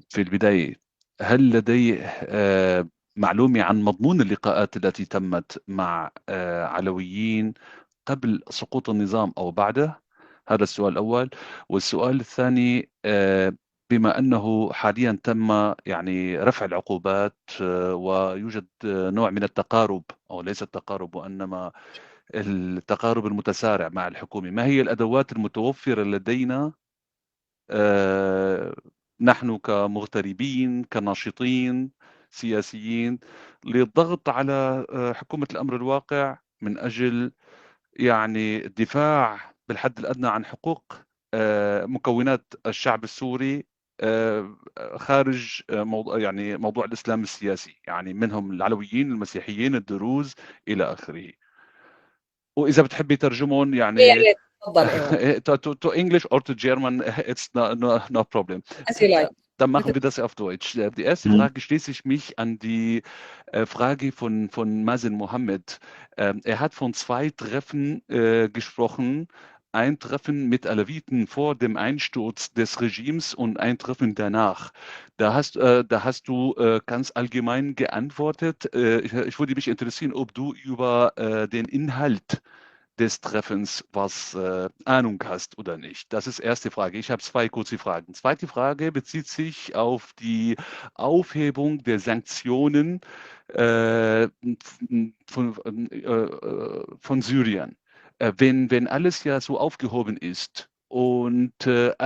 في البداية. هل لديه معلومة عن مضمون اللقاءات التي تمت مع علويين قبل سقوط النظام أو بعده؟ هذا السؤال الأول. والسؤال الثاني، بما أنه حاليا تم يعني رفع العقوبات ويوجد نوع من التقارب، أو ليس التقارب وإنما التقارب المتسارع مع الحكومة، ما هي الأدوات المتوفرة لدينا نحن كمغتربين كناشطين سياسيين للضغط على حكومة الأمر الواقع من أجل يعني الدفاع بالحد الأدنى عن حقوق مكونات الشعب السوري خارج موضوع الإسلام السياسي، يعني منهم العلويين، المسيحيين، الدروز إلى آخره. وإذا بتحبي ترجمون يعني to English or to German, it's no problem. Dann machen wir das auf Deutsch. Die erste Frage schließe ich mich an die Frage von Mazen Mohammed. Er hat von 2 Treffen gesprochen. Ein Treffen mit Alawiten vor dem Einsturz des Regimes und ein Treffen danach. Da hast du ganz allgemein geantwortet. Ich würde mich interessieren, ob du über den Inhalt des Treffens was Ahnung hast oder nicht. Das ist erste Frage. Ich habe 2 kurze Fragen. Zweite Frage bezieht sich auf die Aufhebung der Sanktionen von Syrien. Wenn alles ja so aufgehoben ist und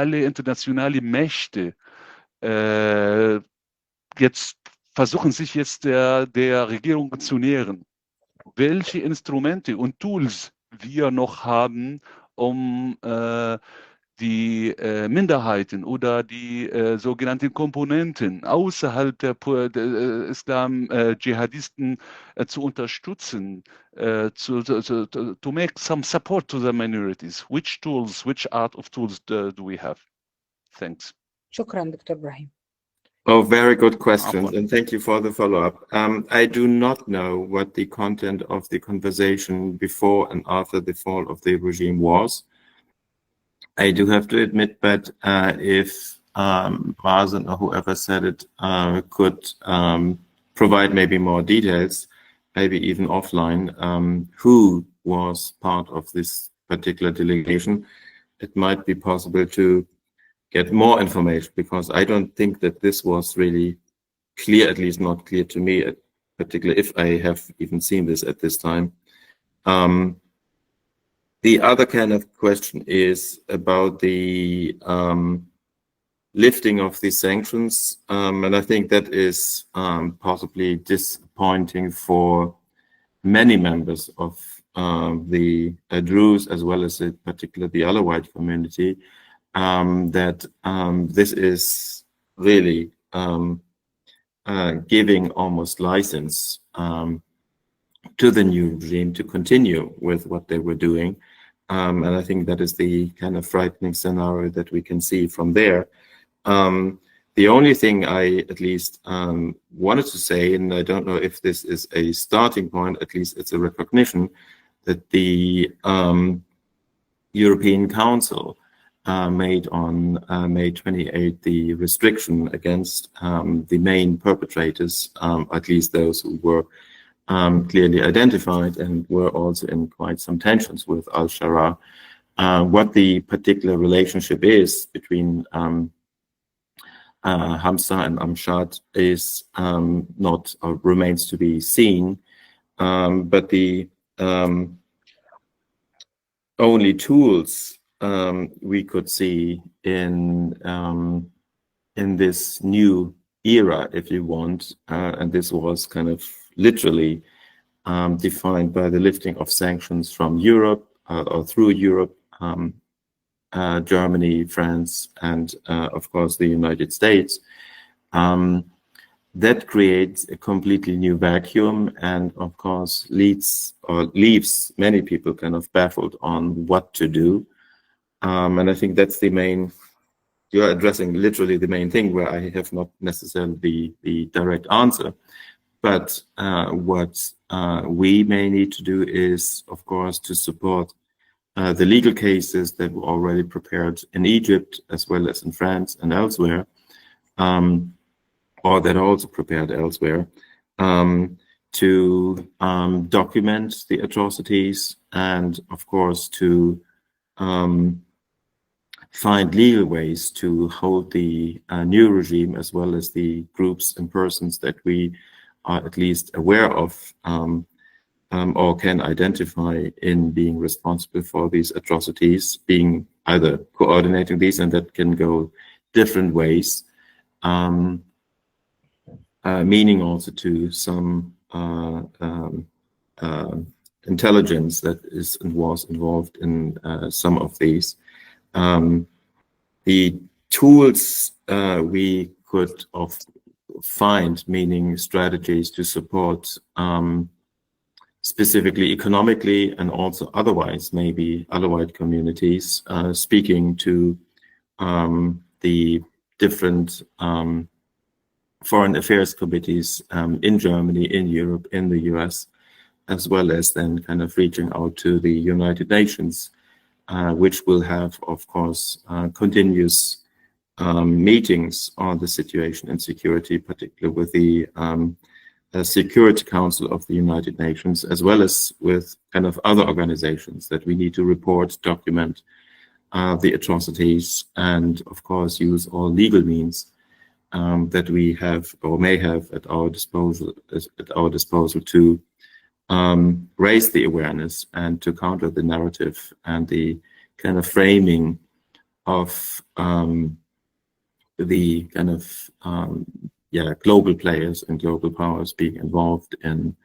alle internationalen Mächte jetzt versuchen sich jetzt der Regierung zu nähern, welche Instrumente und Tools wir noch haben, um die Minderheiten oder die sogenannten Komponenten außerhalb der Islam-Dschihadisten zu unterstützen, to make some support to the minorities. Which tools, which art of tools do we have? Thanks. شكرا دكتور إبراهيم. Oh, very good questions, and thank you for the follow-up. I do not know what the content of the conversation before and after the fall of the regime was. I do have to admit that if Mazen or whoever said it could provide maybe more details, maybe even offline, who was part of this particular delegation, it might be possible to get more information, because I don't think that this was really clear, at least not clear to me, particularly if I have even seen this at this time. The other kind of question is about the lifting of the sanctions, and I think that is possibly disappointing for many members of the Druze, as well as particularly the Alawite community, that this is really giving almost license to the new regime to continue with what they were doing. And I think that is the kind of frightening scenario that we can see from there. The only thing I at least wanted to say, and I don't know if this is a starting point, at least it's a recognition, that the European Council made on May 28 the restriction against the main perpetrators, at least those who were clearly identified and were also in quite some tensions with al-Sharaa. What the particular relationship is between Hamza and Amjad is not, or remains to be seen, but the only tools we could see in this new era, if you want, and this was kind of literally defined by the lifting of sanctions from Europe or through Europe, Germany, France, and of course the United States. That creates a completely new vacuum, and of course leaves many people kind of baffled on what to do. And I think that's the main, you're addressing literally the main thing where I have not necessarily the direct answer. But what we may need to do is, of course, to support the legal cases that were already prepared in Egypt, as well as in France and elsewhere, or that are also prepared elsewhere, to document the atrocities and, of course, to find legal ways to hold the new regime, as well as the groups and persons that we are at least aware of or can identify in being responsible for these atrocities, being either coordinating these, and that can go different ways, meaning also to some intelligence that is and was involved in some of these. The tools we could find, meaning strategies to support specifically economically and also otherwise, maybe Alawite communities, speaking to the different foreign affairs committees in Germany, in Europe, in the US, as well as then kind of reaching out to the United Nations, which will have, of course, continuous meetings on the situation and security, particularly with the Security Council of the United Nations, as well as with kind of other organizations that we need to report, document the atrocities, and of course use all legal means that we have or may have at our disposal to raise the awareness and to counter the narrative and the kind of framing of the kind of global players and global powers being involved in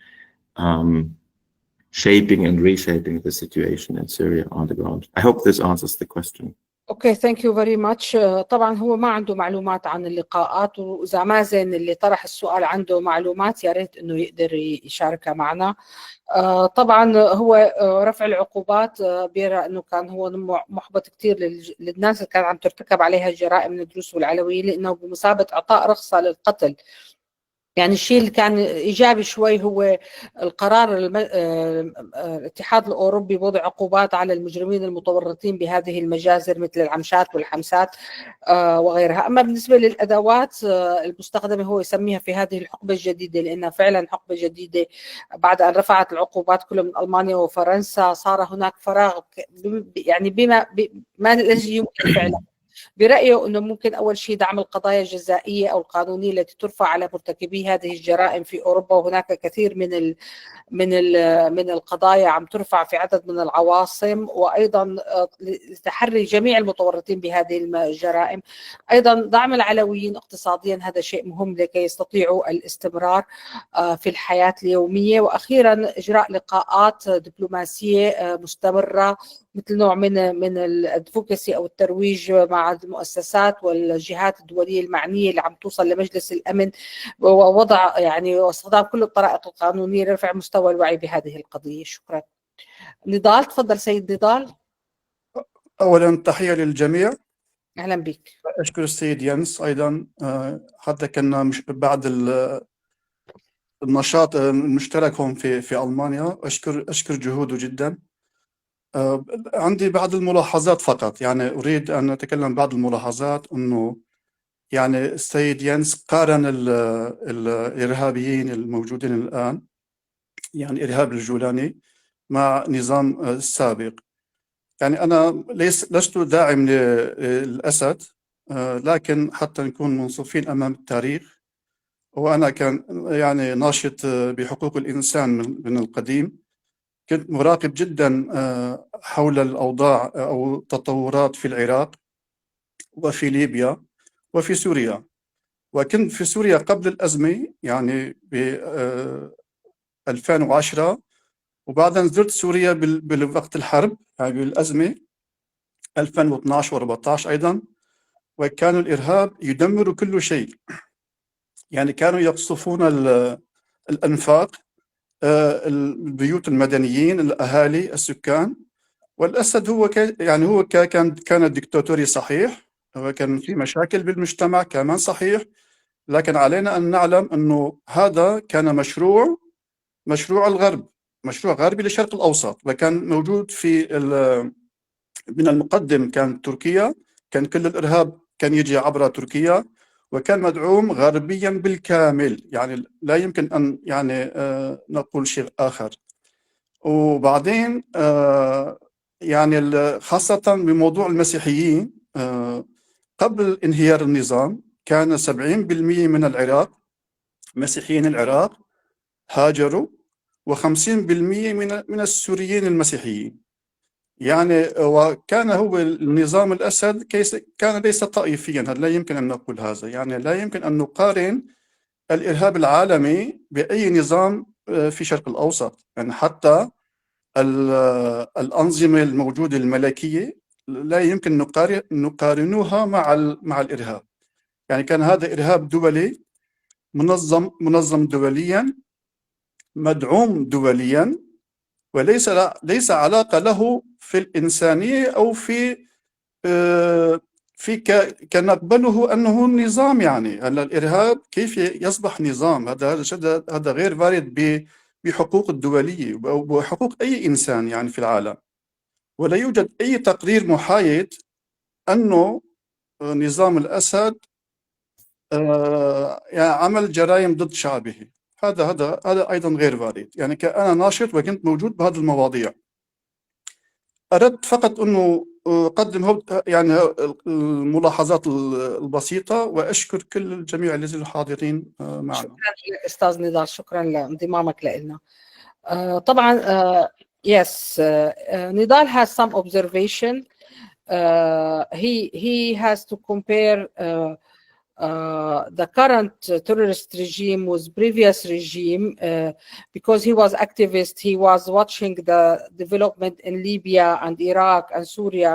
shaping and reshaping the situation in Syria on the ground. I hope this answers the question. اوكي ثانك يو فيري ماتش. طبعا هو ما عنده معلومات عن اللقاءات، واذا ما زين اللي طرح السؤال عنده معلومات يا ريت انه يقدر يشاركها معنا. طبعا هو رفع العقوبات بيرى انه كان هو محبط كثير للناس اللي كان عم ترتكب عليها جرائم من الدروز والعلويين، لانه بمثابه اعطاء رخصه للقتل. يعني الشيء اللي كان إيجابي شوي هو القرار الاتحاد الأوروبي بوضع عقوبات على المجرمين المتورطين بهذه المجازر مثل العمشات والحمسات وغيرها. أما بالنسبة للأدوات المستخدمة هو يسميها في هذه الحقبة الجديدة، لأنها فعلا حقبة جديدة بعد أن رفعت العقوبات كلها من ألمانيا وفرنسا. صار هناك فراغ يعني بما ما الذي يمكن فعله. برأيه أنه ممكن أول شيء دعم القضايا الجزائية أو القانونية التي ترفع على مرتكبي هذه الجرائم في أوروبا، وهناك كثير من القضايا عم ترفع في عدد من العواصم، وأيضا لتحري جميع المتورطين بهذه الجرائم. أيضا دعم العلويين اقتصاديا، هذا شيء مهم لكي يستطيعوا الاستمرار في الحياة اليومية. وأخيرا إجراء لقاءات دبلوماسية مستمرة مثل نوع من الادفوكسي او الترويج مع المؤسسات والجهات الدوليه المعنيه اللي عم توصل لمجلس الامن، ووضع يعني واستخدام كل الطرائق القانونيه لرفع مستوى الوعي بهذه القضيه. شكرا. نضال، تفضل سيد نضال. اولا تحيه للجميع. اهلا بك. اشكر السيد يانس ايضا، حتى كنا مش بعد النشاط المشترك هون في ألمانيا. أشكر جهوده جدا. عندي بعض الملاحظات فقط، يعني أريد أن أتكلم بعض الملاحظات. أنه يعني السيد يانس قارن الإرهابيين الموجودين الآن، يعني الإرهاب الجولاني، مع نظام السابق. يعني أنا لست داعم للأسد، لكن حتى نكون منصفين أمام التاريخ، وأنا كان يعني ناشط بحقوق الإنسان من القديم. كنت مراقب جدا حول الأوضاع أو التطورات في العراق وفي ليبيا وفي سوريا. وكنت في سوريا قبل الأزمة، يعني ب 2010، وبعدين زرت سوريا بالوقت الحرب، يعني بالأزمة 2012 و14 أيضا. وكان الإرهاب يدمر كل شيء، يعني كانوا يقصفون الأنفاق، البيوت المدنيين، الأهالي، السكان. والأسد هو كان ديكتاتوري صحيح، وكان في مشاكل بالمجتمع كمان صحيح، لكن علينا أن نعلم أنه هذا كان مشروع الغرب، مشروع غربي للشرق الأوسط. وكان موجود من المقدم كان تركيا، كان كل الإرهاب كان يجي عبر تركيا، وكان مدعوم غربيا بالكامل. يعني لا يمكن أن يعني نقول شيء آخر. وبعدين يعني خاصة بموضوع المسيحيين، قبل انهيار النظام كان 70% من العراق، مسيحيين العراق، هاجروا، و50% من السوريين المسيحيين. يعني وكان هو النظام الأسد كان ليس طائفيا. لا يمكن أن نقول هذا، يعني لا يمكن أن نقارن الإرهاب العالمي بأي نظام في الشرق الأوسط. يعني حتى الأنظمة الموجودة الملكية لا يمكن نقارنوها مع الإرهاب. يعني كان هذا إرهاب دولي، منظم دوليا، مدعوم دوليا، وليس علاقة له في الإنسانية أو كنقبله أنه نظام. يعني هلا الإرهاب كيف يصبح نظام؟ هذا غير وارد بحقوق الدولية أو بحقوق أي إنسان يعني في العالم. ولا يوجد أي تقرير محايد أنه نظام الأسد يعني عمل جرائم ضد شعبه. هذا أيضا غير وارد. يعني كأنا ناشط وكنت موجود بهذه المواضيع. أردت فقط أنه أقدم يعني الملاحظات البسيطة، وأشكر كل الجميع الذين الحاضرين معنا. شكرا لك أستاذ نضال، شكرا لانضمامك لنا. طبعا yes, Nidal has some observation. He has to compare the current terrorist regime with previous regime because he was activist. He was watching the development in Libya and Iraq and Syria,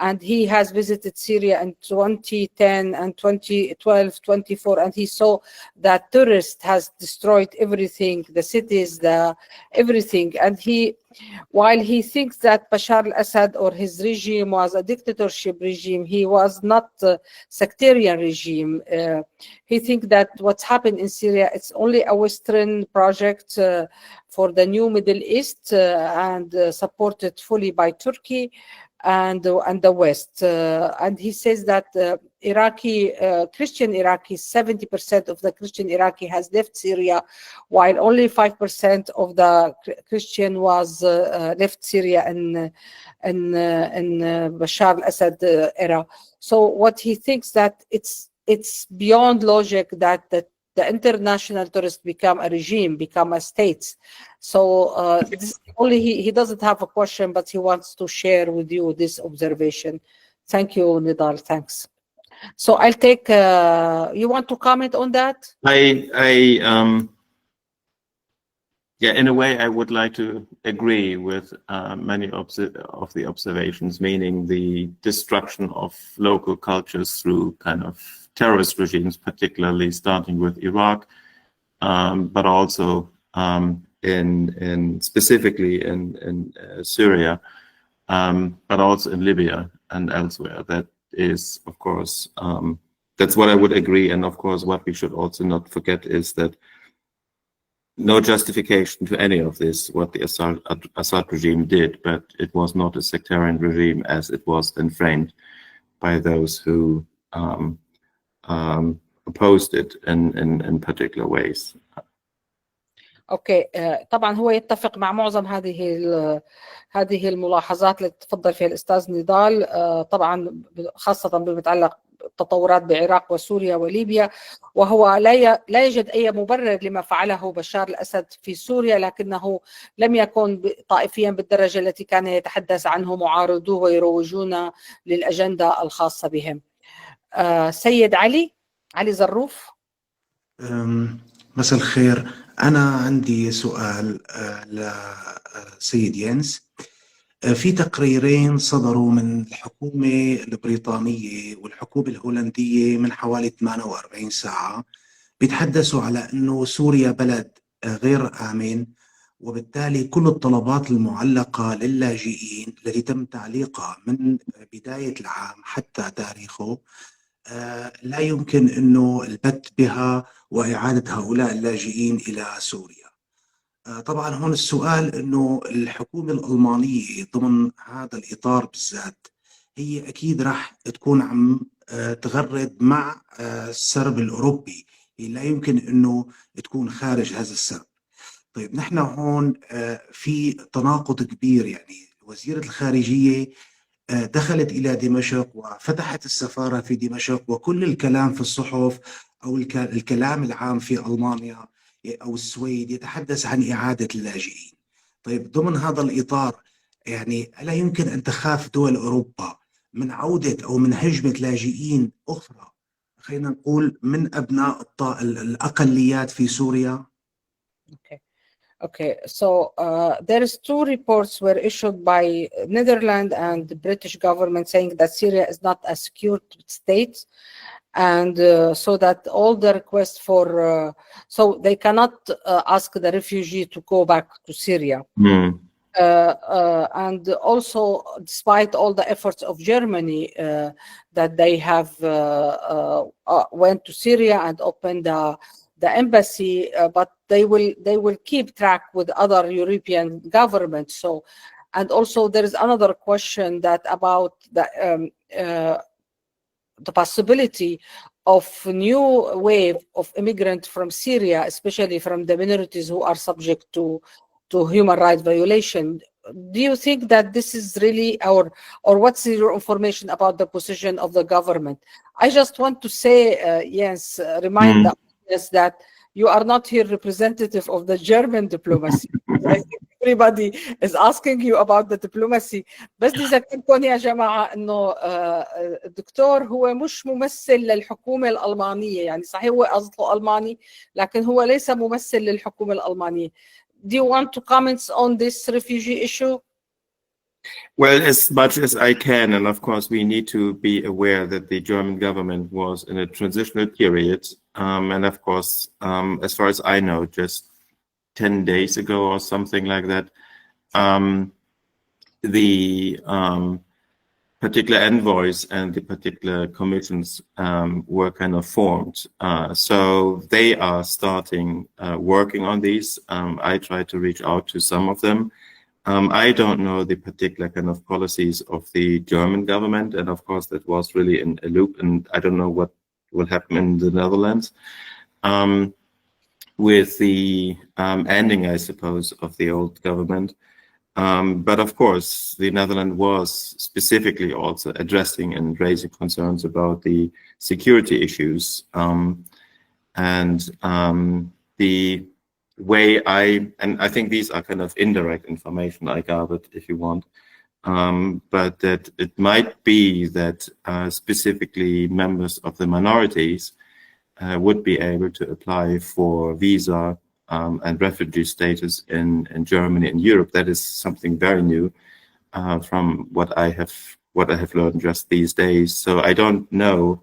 and he has visited Syria in 2010 and 2012, 24, and he saw that terrorists has destroyed everything, the cities, everything. And while he thinks that Bashar al-Assad or his regime was a dictatorship regime, he was not a sectarian regime. He thinks that what's happened in Syria, it's only a Western project for the new Middle East and supported fully by Turkey and the West. And he says that Christian Iraqis, 70% of the Christian Iraqi has left Syria, while only 5% of the Christian was left Syria in Bashar al-Assad era. So what he thinks that it's beyond logic that the international terrorists become a regime, become a state. So this only he doesn't have a question, but he wants to share with you this observation. Thank you, Nidal. Thanks. So I'll take. You want to comment on that? Yeah, in a way, I would like to agree with many of the observations, meaning the destruction of local cultures through kind of terrorist regimes, particularly starting with Iraq, but also specifically in Syria, but also in Libya and elsewhere. That is, of course, that's what I would agree. And of course, what we should also not forget is that no justification to any of this, what the Assad regime did, but it was not a sectarian regime as it was then framed by those who opposed it in particular ways. اوكي طبعا هو يتفق مع معظم هذه الملاحظات اللي تفضل فيها الاستاذ نضال، طبعا خاصه بما يتعلق بالتطورات بعراق وسوريا وليبيا، وهو لا يوجد اي مبرر لما فعله بشار الاسد في سوريا، لكنه لم يكن طائفيا بالدرجه التي كان يتحدث عنه معارضوه ويروجون للاجنده الخاصه بهم. سيد علي زروف. مساء الخير، أنا عندي سؤال لسيد يانس. في تقريرين صدروا من الحكومة البريطانية والحكومة الهولندية من حوالي 48 ساعة بيتحدثوا على أنه سوريا بلد غير آمن، وبالتالي كل الطلبات المعلقة للاجئين التي تم تعليقها من بداية العام حتى تاريخه لا يمكن أنه البت بها وإعادة هؤلاء اللاجئين إلى سوريا. طبعا هون السؤال أنه الحكومة الألمانية ضمن هذا الإطار بالذات هي أكيد راح تكون عم تغرد مع السرب الأوروبي، لا يمكن أنه تكون خارج هذا السرب. طيب نحن هون في تناقض كبير، يعني وزيرة الخارجية دخلت إلى دمشق وفتحت السفارة في دمشق، وكل الكلام في الصحف أو الكلام العام في ألمانيا أو السويد يتحدث عن إعادة اللاجئين. طيب ضمن هذا الإطار يعني ألا يمكن أن تخاف دول أوروبا من عودة أو من هجمة لاجئين أخرى، خلينا نقول من أبناء الأقليات في سوريا؟ Okay, so there is two reports were issued by Netherlands and the British government saying that Syria is not a secure state, and so that all the requests for so they cannot ask the refugee to go back to Syria. And also, despite all the efforts of Germany that they have went to Syria and opened the embassy, but they will keep track with other European governments. So, and also there is another question that about the possibility of new wave of immigrants from Syria, especially from the minorities who are subject to human rights violation. Do you think that this is really or what's your information about the position of the government? I just want to say, Jens, remind the audience that you are not here representative of the German diplomacy. I think everybody is asking you about the diplomacy. بس بدي أذكركم يا جماعة إنه الدكتور هو مش ممثل للحكومة الألمانية، يعني صحيح هو أصله ألماني لكن هو ليس ممثل للحكومة الألمانية. Do you want to comment on this refugee issue? Well, as much as I can, and of course we need to be aware that the German government was in a transitional period, and of course, as far as I know, just 10 days ago or something like that, the particular envoys and the particular commissions were kind of formed. So they are starting working on these. I tried to reach out to some of them. I don't know the particular kind of policies of the German government, and of course that was really in a loop, and I don't know what will happen in the Netherlands with the ending, I suppose, of the old government. But of course, the Netherlands was specifically also addressing and raising concerns about the security issues, and the way I think these are kind of indirect information I gathered, if you want, but that it might be that specifically members of the minorities would be able to apply for visa and refugee status in Germany and Europe. That is something very new from what I have learned just these days. So I don't know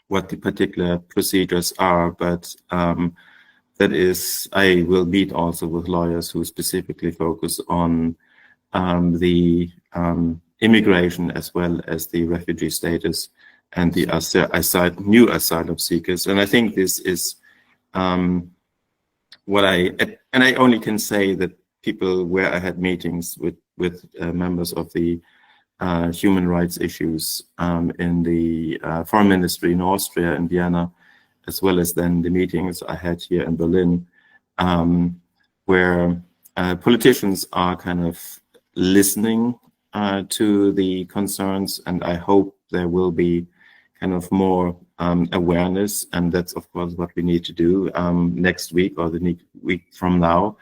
what the particular procedures are, but that is, I will meet also with lawyers who specifically focus on the immigration as well as the refugee status and the new asylum seekers. And I think this is I only can say that people where I had meetings with members of the human rights issues in the foreign ministry in Austria and Vienna, as well as then the meetings I had here in Berlin, where politicians are kind of listening to the concerns, and I hope there will be kind of more awareness, and that's of course what we need to do next week or the week from now.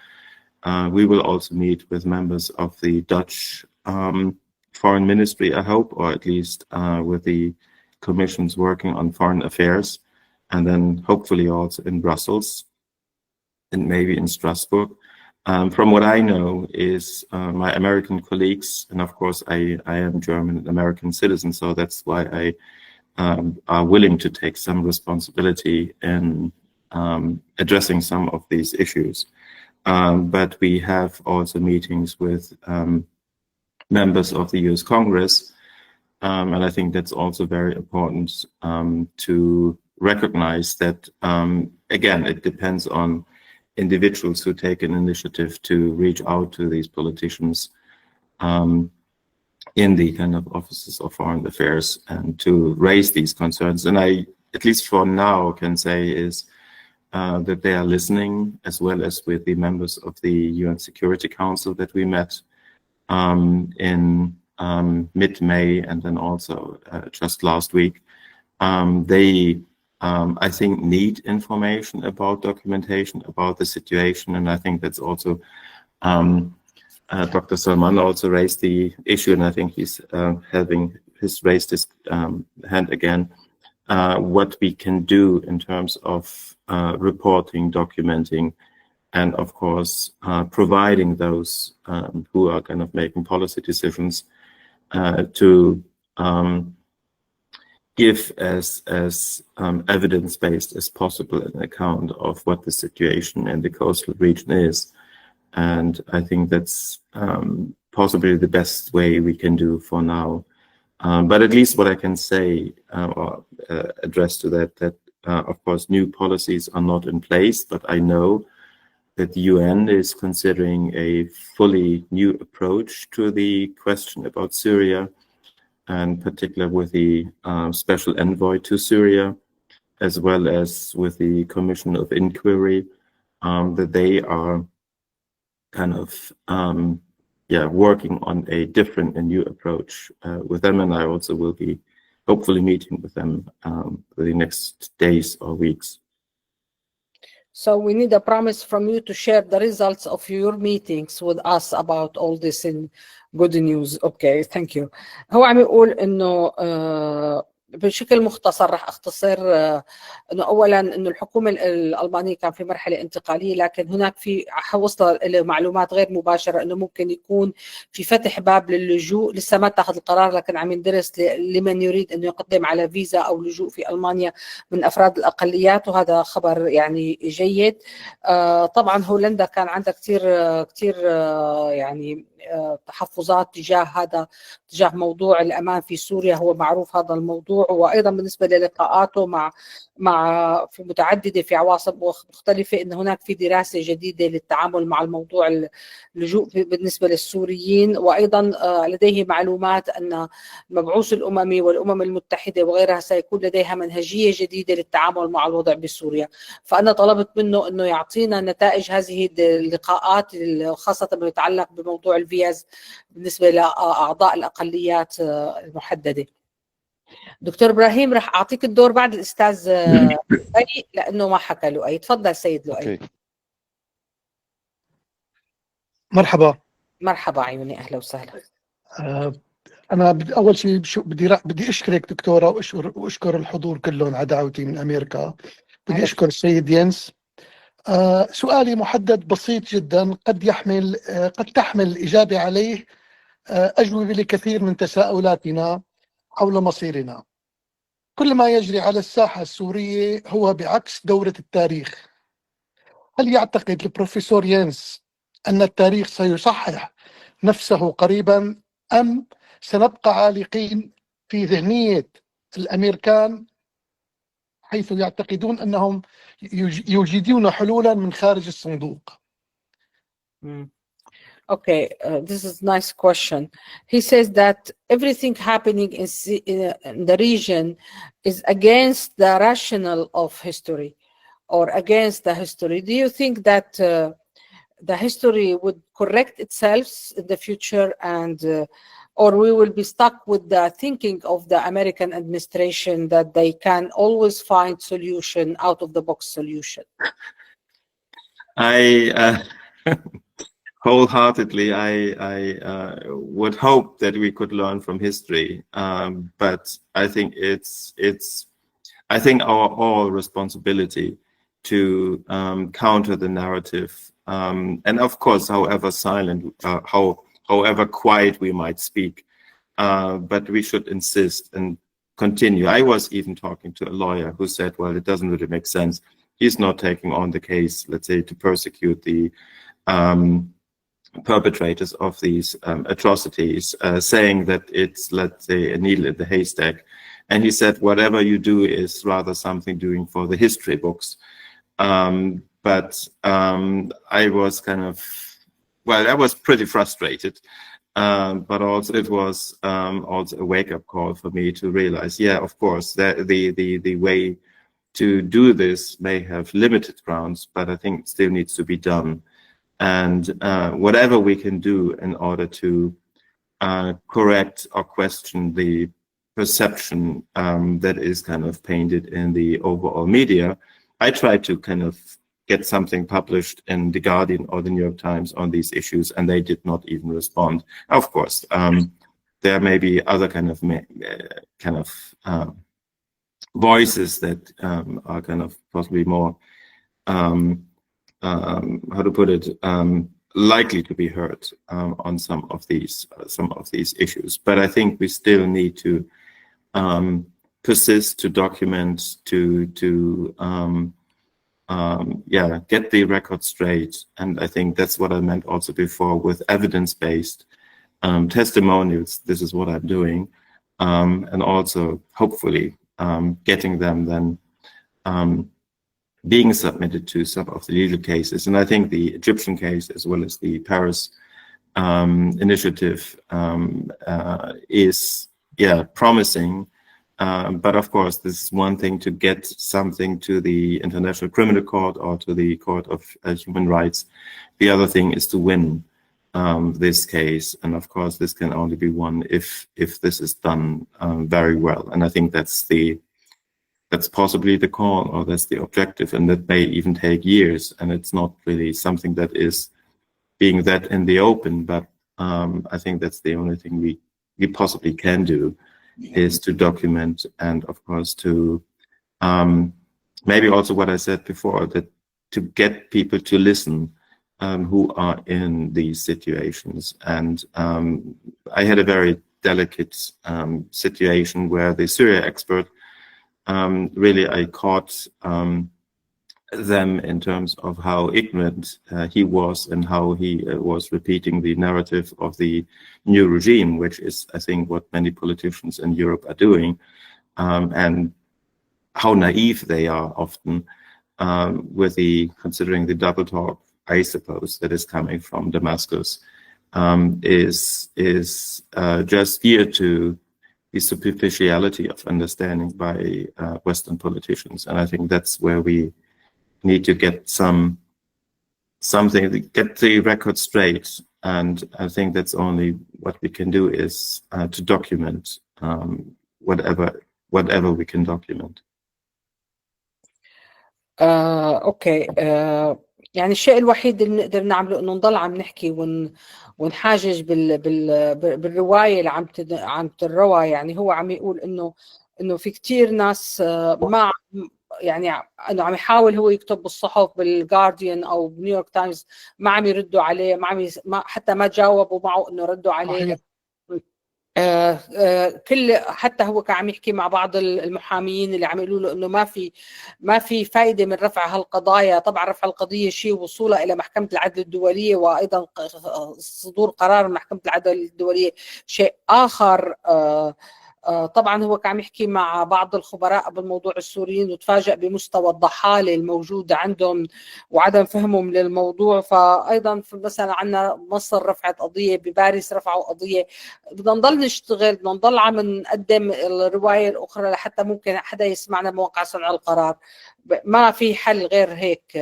We will also meet with members of the Dutch foreign ministry, I hope, or at least with the commissions working on foreign affairs, and then hopefully also in Brussels and maybe in Strasbourg. From what I know is my American colleagues, and of course I am German and American citizen, so that's why I are willing to take some responsibility in addressing some of these issues. But we have also meetings with members of the US Congress, and I think that's also very important to recognize that, again, it depends on individuals who take an initiative to reach out to these politicians in the kind of offices of foreign affairs and to raise these concerns. And I, at least for now, can say is that they are listening, as well as with the members of the UN Security Council that we met in mid-May, and then also just last week. They, I think, need information about documentation, about the situation, and I think that's also Dr. Salman also raised the issue, and I think he's raised his hand again. What we can do in terms of reporting, documenting, and of course providing those who are kind of making policy decisions to give as evidence-based as possible an account of what the situation in the coastal region is. And I think that's possibly the best way we can do for now. But at least what I can say or address to that of course new policies are not in place, but I know that the UN is considering a fully new approach to the question about Syria, and particularly with the special envoy to Syria, as well as with the Commission of Inquiry, that they are kind of working on a different and new approach with them, and I also will be hopefully meeting with them for the next days or weeks. So we need a promise from you to share the results of your meetings with us about all this in good news. Okay, thank you. هو عم يقول إنه بشكل مختصر رح أختصر أنه أولا أنه الحكومة الألمانية كان في مرحلة انتقالية، لكن هناك في وصل معلومات غير مباشرة أنه ممكن يكون في فتح باب للجوء. لسه ما اتخذ القرار، لكن عم يندرس لمن يريد أنه يقدم على فيزا أو لجوء في ألمانيا من أفراد الأقليات، وهذا خبر يعني جيد. طبعا هولندا كان عندها كتير يعني تحفظات تجاه موضوع الأمان في سوريا، هو معروف هذا الموضوع. وأيضا بالنسبة للقاءاته مع في متعددة في عواصم مختلفة، إن هناك في دراسة جديدة للتعامل مع الموضوع اللجوء بالنسبة للسوريين. وأيضا لديه معلومات أن المبعوث الأممي والأمم المتحدة وغيرها سيكون لديها منهجية جديدة للتعامل مع الوضع بسوريا. فأنا طلبت منه أنه يعطينا نتائج هذه اللقاءات، خاصة ما يتعلق بموضوع الفيز بالنسبة لأعضاء الأقليات المحددة. دكتور إبراهيم رح أعطيك الدور بعد الأستاذ لؤي، لأنه ما حكى لؤي. تفضل سيد لؤي. مرحبا عيوني، أهلا وسهلا. أنا أول شيء بدي أشكرك دكتورة، وأشكر الحضور كلهم على دعوتي من أمريكا. بدي أشكر السيد ينس. سؤالي محدد بسيط جدا، قد تحمل الإجابة عليه أجوبة لكثير من تساؤلاتنا حول مصيرنا. كل ما يجري على الساحة السورية هو بعكس دورة التاريخ. هل يعتقد البرفسور ينس أن التاريخ سيصحح نفسه قريبا، أم سنبقى عالقين في ذهنية الأمريكان حيث يعتقدون أنهم يوجدون حلولا من خارج الصندوق. Okay, this is a nice question. He says that everything happening in the region is against the rationale of history or against the history. Do you think that the history would correct itself in the future, and or we will be stuck with the thinking of the American administration that they can always find solution, out of the box solution? Wholeheartedly, I would hope that we could learn from history, but I think it's our all responsibility to counter the narrative, and of course, however silent, however quiet we might speak, but we should insist and continue. I was even talking to a lawyer who said, well, it doesn't really make sense. He's not taking on the case, let's say, to persecute the perpetrators of these atrocities, saying that it's, let's say, a needle in the haystack. And he said, whatever you do is rather something doing for the history books. But I was kind of, well, I was pretty frustrated, but also it was also a wake-up call for me to realize, yeah, of course, the way to do this may have limited grounds, but I think it still needs to be done. And whatever we can do in order to correct or question the perception that is kind of painted in the overall media. I tried to kind of get something published in The Guardian or the New York Times on these issues, and they did not even respond. Of course, there may be other kind of voices that are kind of possibly more, how to put it, likely to be heard on some of these issues. But I think we still need to persist, to document, to get the record straight. And I think that's what I meant also before with evidence-based testimonials. This is what I'm doing, and also hopefully getting them then being submitted to some of the legal cases. And I think the Egyptian case, as well as the Paris initiative, is promising. But of course, this is one thing to get something to the International Criminal Court or to the Court of Human Rights. The other thing is to win this case. And of course, this can only be won if this is done very well. And I think that's possibly the call, or that's the objective, and that may even take years. And it's not really something that is being that in the open, but I think that's the only thing we possibly can do, is to document, and of course to maybe also what I said before, that to get people to listen who are in these situations. And I had a very delicate situation where the Syria expert, really I caught them in terms of how ignorant he was, and how he was repeating the narrative of the new regime, which is, I think, what many politicians in Europe are doing, and how naive they are often with considering the double talk, I suppose, that is coming from Damascus, is just geared to the superficiality of understanding by Western politicians. And I think that's where we need to get something to get the record straight. And I think that's only what we can do, is to document whatever we can document. اوكي. يعني الشيء الوحيد اللي نقدر نعمله انه نضل عم نحكي ونحاجج بالروايه اللي عم تروى. يعني هو عم يقول انه في كتير ناس ما يعني انه عم يحاول هو يكتب بالصحف بالجارديان او بنيويورك تايمز، ما عم يردوا عليه، ما حتى ما جاوبوا معه انه ردوا عليه. كل حتى هو كان عم يحكي مع بعض المحاميين اللي عم يقولوا له انه ما في فائده من رفع هالقضايا. طبعا رفع القضيه شيء، وصولها الى محكمه العدل الدوليه، وايضا صدور قرار من محكمه العدل الدوليه شيء اخر طبعا هو كان يحكي مع بعض الخبراء بالموضوع السوريين وتفاجأ بمستوى الضحالة الموجودة عندهم وعدم فهمهم للموضوع. فأيضا مثلا عندنا مصر رفعت قضية، بباريس رفعوا قضية. بدنا نضل نشتغل، بدنا نضل عم نقدم الرواية الأخرى لحتى ممكن حدا يسمعنا بموقع صنع القرار. ما في حل غير هيك.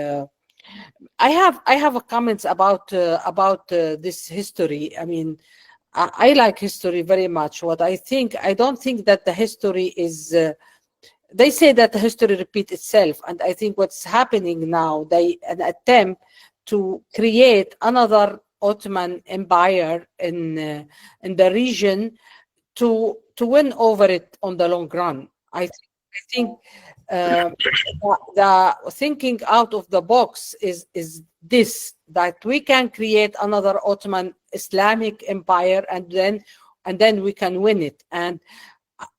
I have a comments about this history. I mean, I like history very much. What I don't think that the history is. They say that the history repeats itself, and I think what's happening now, an attempt to create another Ottoman Empire in the region to win over it on the long run. I think. The thinking out of the box is this, that we can create another Ottoman Islamic empire and then we can win it. And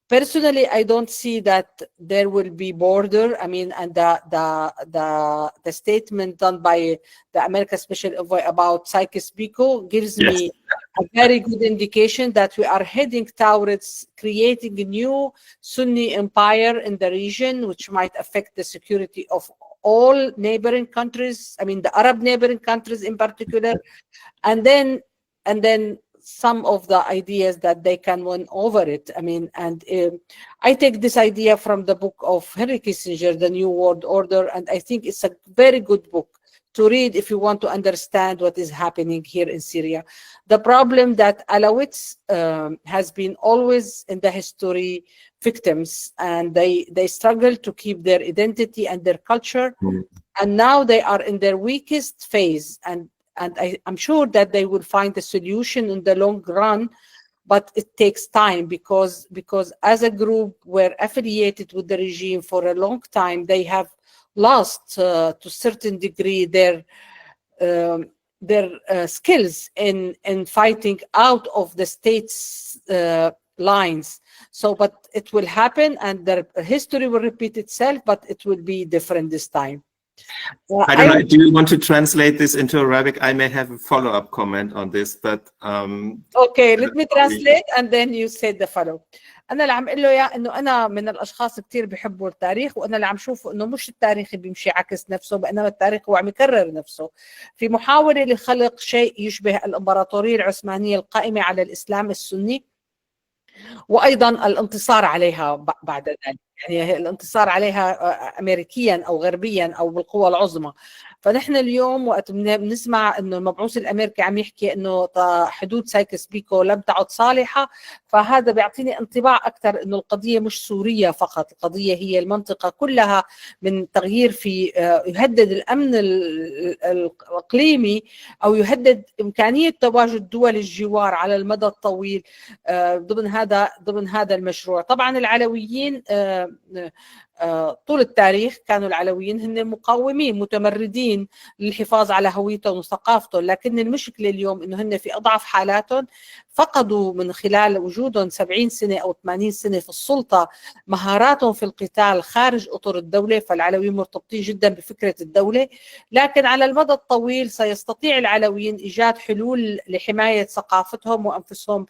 personally, I don't see that there will be border. I mean, and the statement done by the American Special Envoy about Sykes-Picot gives me a very good indication that we are heading towards creating a new Sunni empire in the region, which might affect the security of all neighboring countries. I mean, the Arab neighboring countries in particular, and then some of the ideas that they can win over it. I mean, and I take this idea from the book of Henry Kissinger, The New World Order, and I think it's a very good book to read if you want to understand what is happening here in Syria. The problem that Alawites has been always in the history victims, and they struggle to keep their identity and their culture, and now they are in their weakest phase, and I'm sure that they will find a solution in the long run, but it takes time because as a group were affiliated with the regime for a long time. They have lost to a certain degree their skills in fighting out of the state's lines. So, but it will happen, and their history will repeat itself, but it will be different this time. I don't know. Do you want to translate this into Arabic? I may have a follow-up comment on this, but okay, let me translate and then you say the follow. أنا اللي عم أقول له إياه إنه أنا من الأشخاص كتير بيحبوا التاريخ، وأنا اللي عم شوفه إنه مش التاريخ بيمشي عكس نفسه، بينما التاريخ هو عم يكرر نفسه في محاولة لخلق شيء يشبه الإمبراطورية العثمانية القائمة على الإسلام السني، وأيضا الانتصار عليها بعد ذلك. يعني الانتصار عليها أمريكيا أو غربيا أو بالقوى العظمى. فنحن اليوم وقت بنسمع انه المبعوث الامريكي عم يحكي انه حدود سايكس-بيكو لم تعد صالحه، فهذا بيعطيني انطباع اكثر انه القضيه مش سوريا فقط، القضيه هي المنطقه كلها من تغيير في يهدد الامن الاقليمي او يهدد امكانيه تواجد دول الجوار على المدى الطويل ضمن هذا المشروع. طبعا العلويين طول التاريخ كانوا العلويين هن مقاومين متمردين للحفاظ على هويتهم وثقافتهم، لكن المشكلة اليوم انه هن في اضعف حالاتهم فقدوا من خلال وجودهم 70 سنة او 80 سنة في السلطة مهاراتهم في القتال خارج اطر الدولة. فالعلويين مرتبطين جدا بفكرة الدولة، لكن على المدى الطويل سيستطيع العلويين ايجاد حلول لحماية ثقافتهم وانفسهم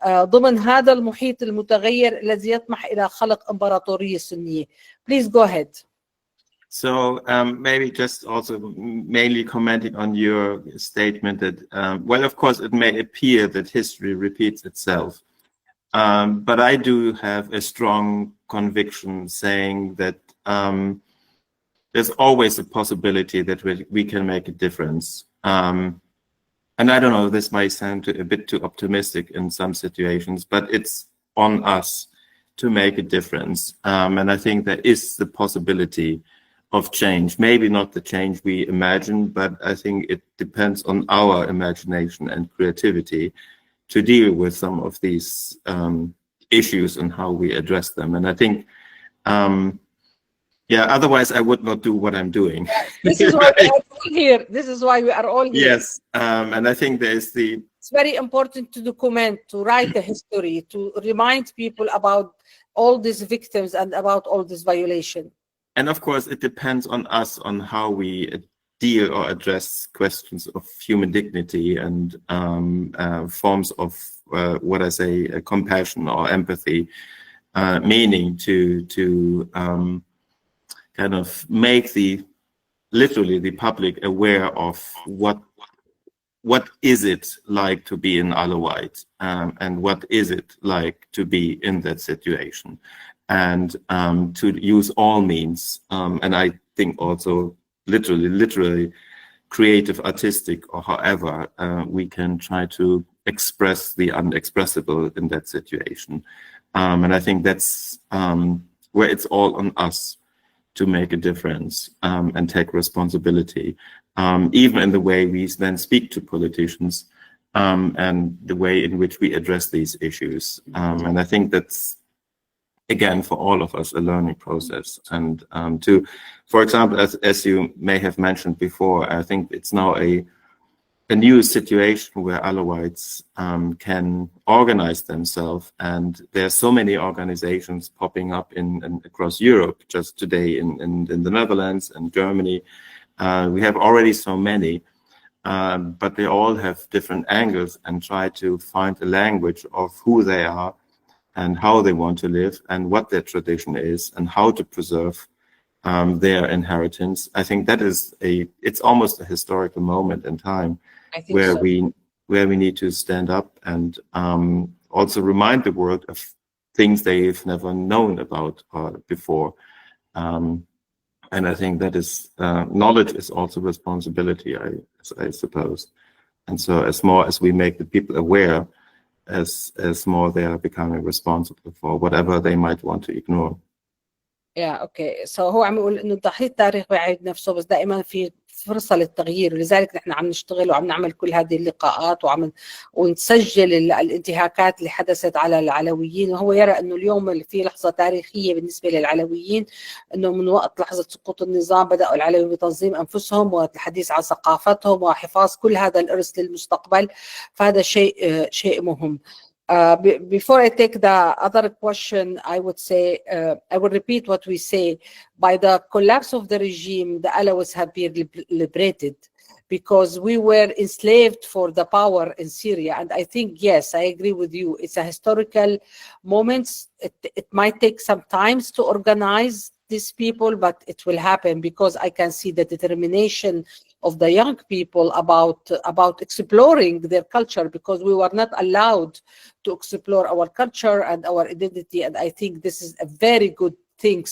ضمن هذا المحيط المتغير الذي يطمح إلى خلق إمبراطورية سنية. Please go ahead. So maybe just also mainly commenting on your statement that, well, of course, it may appear that history repeats itself. But I do have a strong conviction saying that there's always a possibility that we can make a difference. And I don't know, this might sound a bit too optimistic in some situations, but it's on us to make a difference. And I think there is the possibility of change. Maybe not the change we imagine, but I think it depends on our imagination and creativity to deal with some of these issues and how we address them. And I think, yeah, otherwise I would not do what I'm doing. This is why we are all here. This is why we are all here. Yes, and I think there's the... It's very important to document, to write the history, to remind people about all these victims and about all this violation. And of course, it depends on us on how we deal or address questions of human dignity and forms of what I say, compassion or empathy, meaning to kind of make literally the public aware of what is it like to be an Alawite, and what is it like to be in that situation, and to use all means, and I think also literally creative, artistic, or however we can try to express the unexpressible in that situation. And I think that's where it's all on us to make a difference, and take responsibility, even in the way we then speak to politicians, and the way in which we address these issues. And I think that's, again, for all of us, a learning process. And for example, as you may have mentioned before, I think it's now a new situation where Alawites can organize themselves, and there are so many organizations popping up in across Europe. Just today in the Netherlands and Germany, we have already so many, but they all have different angles and try to find a language of who they are and how they want to live and what their tradition is and how to preserve their inheritance. I think that is it's almost a historical moment in time where we need to stand up and also remind the world of things they've never known about before. And I think that is knowledge is also responsibility, I suppose. And so as more as we make the people aware, as more they are becoming responsible for whatever they might want to ignore. اوكي هو عم يقول انه ضحية التاريخ بيعيد نفسه، بس دائما في فرصة للتغيير، ولذلك نحن عم نشتغل وعم نعمل كل هذه اللقاءات ونسجل الانتهاكات اللي حدثت على العلويين. وهو يرى انه اليوم في لحظة تاريخية بالنسبة للعلويين، انه من وقت لحظة سقوط النظام بدأوا العلويين بتنظيم انفسهم والحديث عن ثقافتهم وحفاظ كل هذا الارث للمستقبل، فهذا شيء مهم. Before I take the other question, I would say, I will repeat what we say. By the collapse of the regime, the Alawites have been liberated because we were enslaved for the power in Syria. And I think, yes, I agree with you. It's a historical moment. It might take some time to organize these people, but it will happen because I can see the determination of the young people about exploring their culture, because we were not allowed to explore our culture and our identity. And I think this is a very good thing.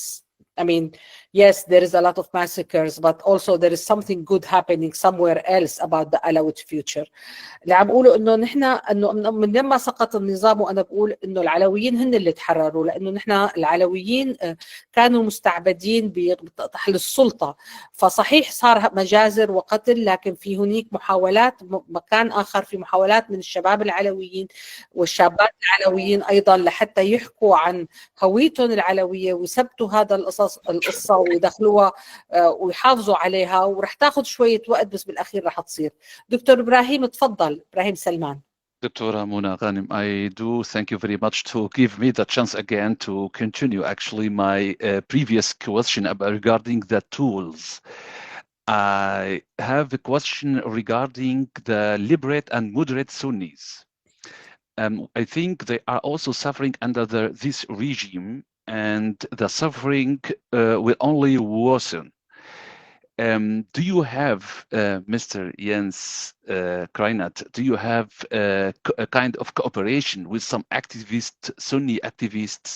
I mean, yes, there is a lot of massacres, but also there is something good happening somewhere else about the Alawite future. اللي عم بقوله انه نحن انه من لما سقط النظام، وانا بقول انه العلويين هن اللي تحرروا، لانه نحن العلويين كانوا مستعبدين تحت السلطه. فصحيح صار مجازر وقتل، لكن في هناك محاولات، مكان اخر في محاولات من الشباب العلويين والشابات العلويين ايضا لحتى يحكوا عن هويتهم العلويه ويثبتوا هذا القصه ويدخلوها ويحافظوا عليها، ورح تاخذ شويه وقت بس بالاخير رح تصير. دكتور ابراهيم تفضل. ابراهيم سلمان. Dr. Mona Ghanem, I do thank you very much to give me the chance again to continue actually my previous question regarding the tools. I have a question regarding the liberate and moderate Sunnis. I think they are also suffering under this regime, and the suffering will only worsen. Do you have, Mr. Jens Kerainath, do you have a kind of cooperation with some activists, Sunni activists,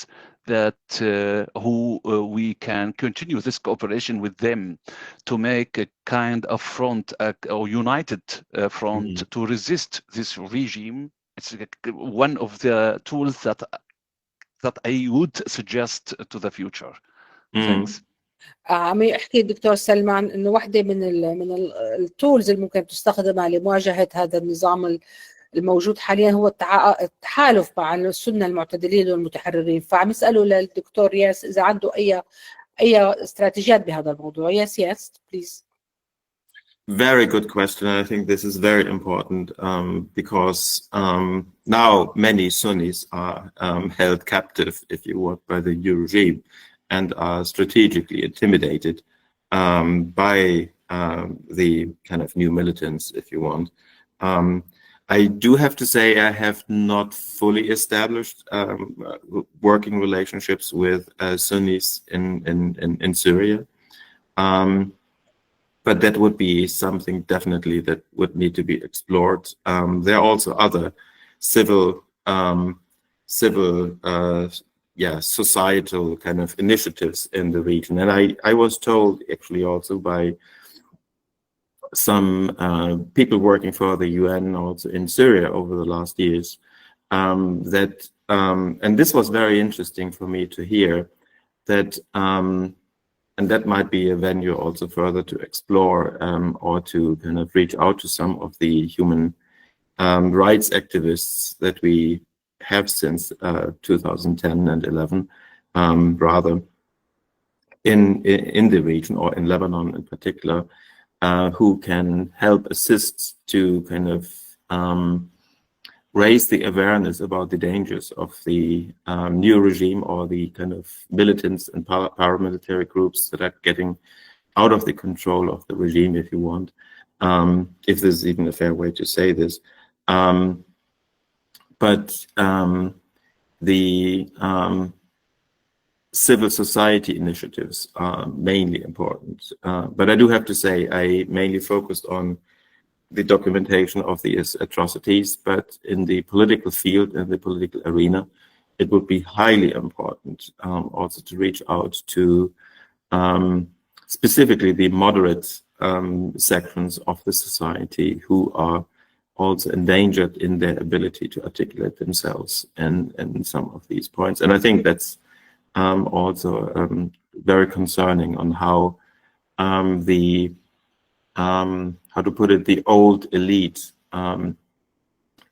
that who we can continue this cooperation with them to make a kind of front or united front to resist this regime? It's one of the tools that I would suggest to the future. Thanks. عم يحكي الدكتور سلمان انه واحده من التولز اللي ممكن تستخدمها لمواجهه هذا النظام الموجود حاليا هو التحالف مع السنه المعتدلين والمتحررين. فعم يسالوا للدكتور ياس اذا عنده اي استراتيجيات بهذا الموضوع. yes please. Very good question. I think this is very important because now many Sunnis are held captive, if you want, by the new regime, and are strategically intimidated by the kind of new militants, if you want. I do have to say I have not fully established working relationships with Sunnis in Syria, but that would be something definitely that would need to be explored. There are also other civil societal kind of initiatives in the region, and I was told actually also by some people working for the UN also in Syria over the last years, that and this was very interesting for me to hear, that and that might be a venue also further to explore or to kind of reach out to some of the human rights activists that we have since 2010 and 11, rather in the region or in Lebanon in particular, who can help assist to kind of raise the awareness about the dangers of the new regime or the kind of militants and paramilitary groups that are getting out of the control of the regime, if you want, if this is even a fair way to say this. But the civil society initiatives are mainly important. But I do have to say I mainly focused on the documentation of these atrocities, but in the political field, in the political arena, it would be highly important also to reach out to specifically the moderate sections of the society who are also endangered in their ability to articulate themselves in some of these points. And I think that's also very concerning on how how to put it, the old elite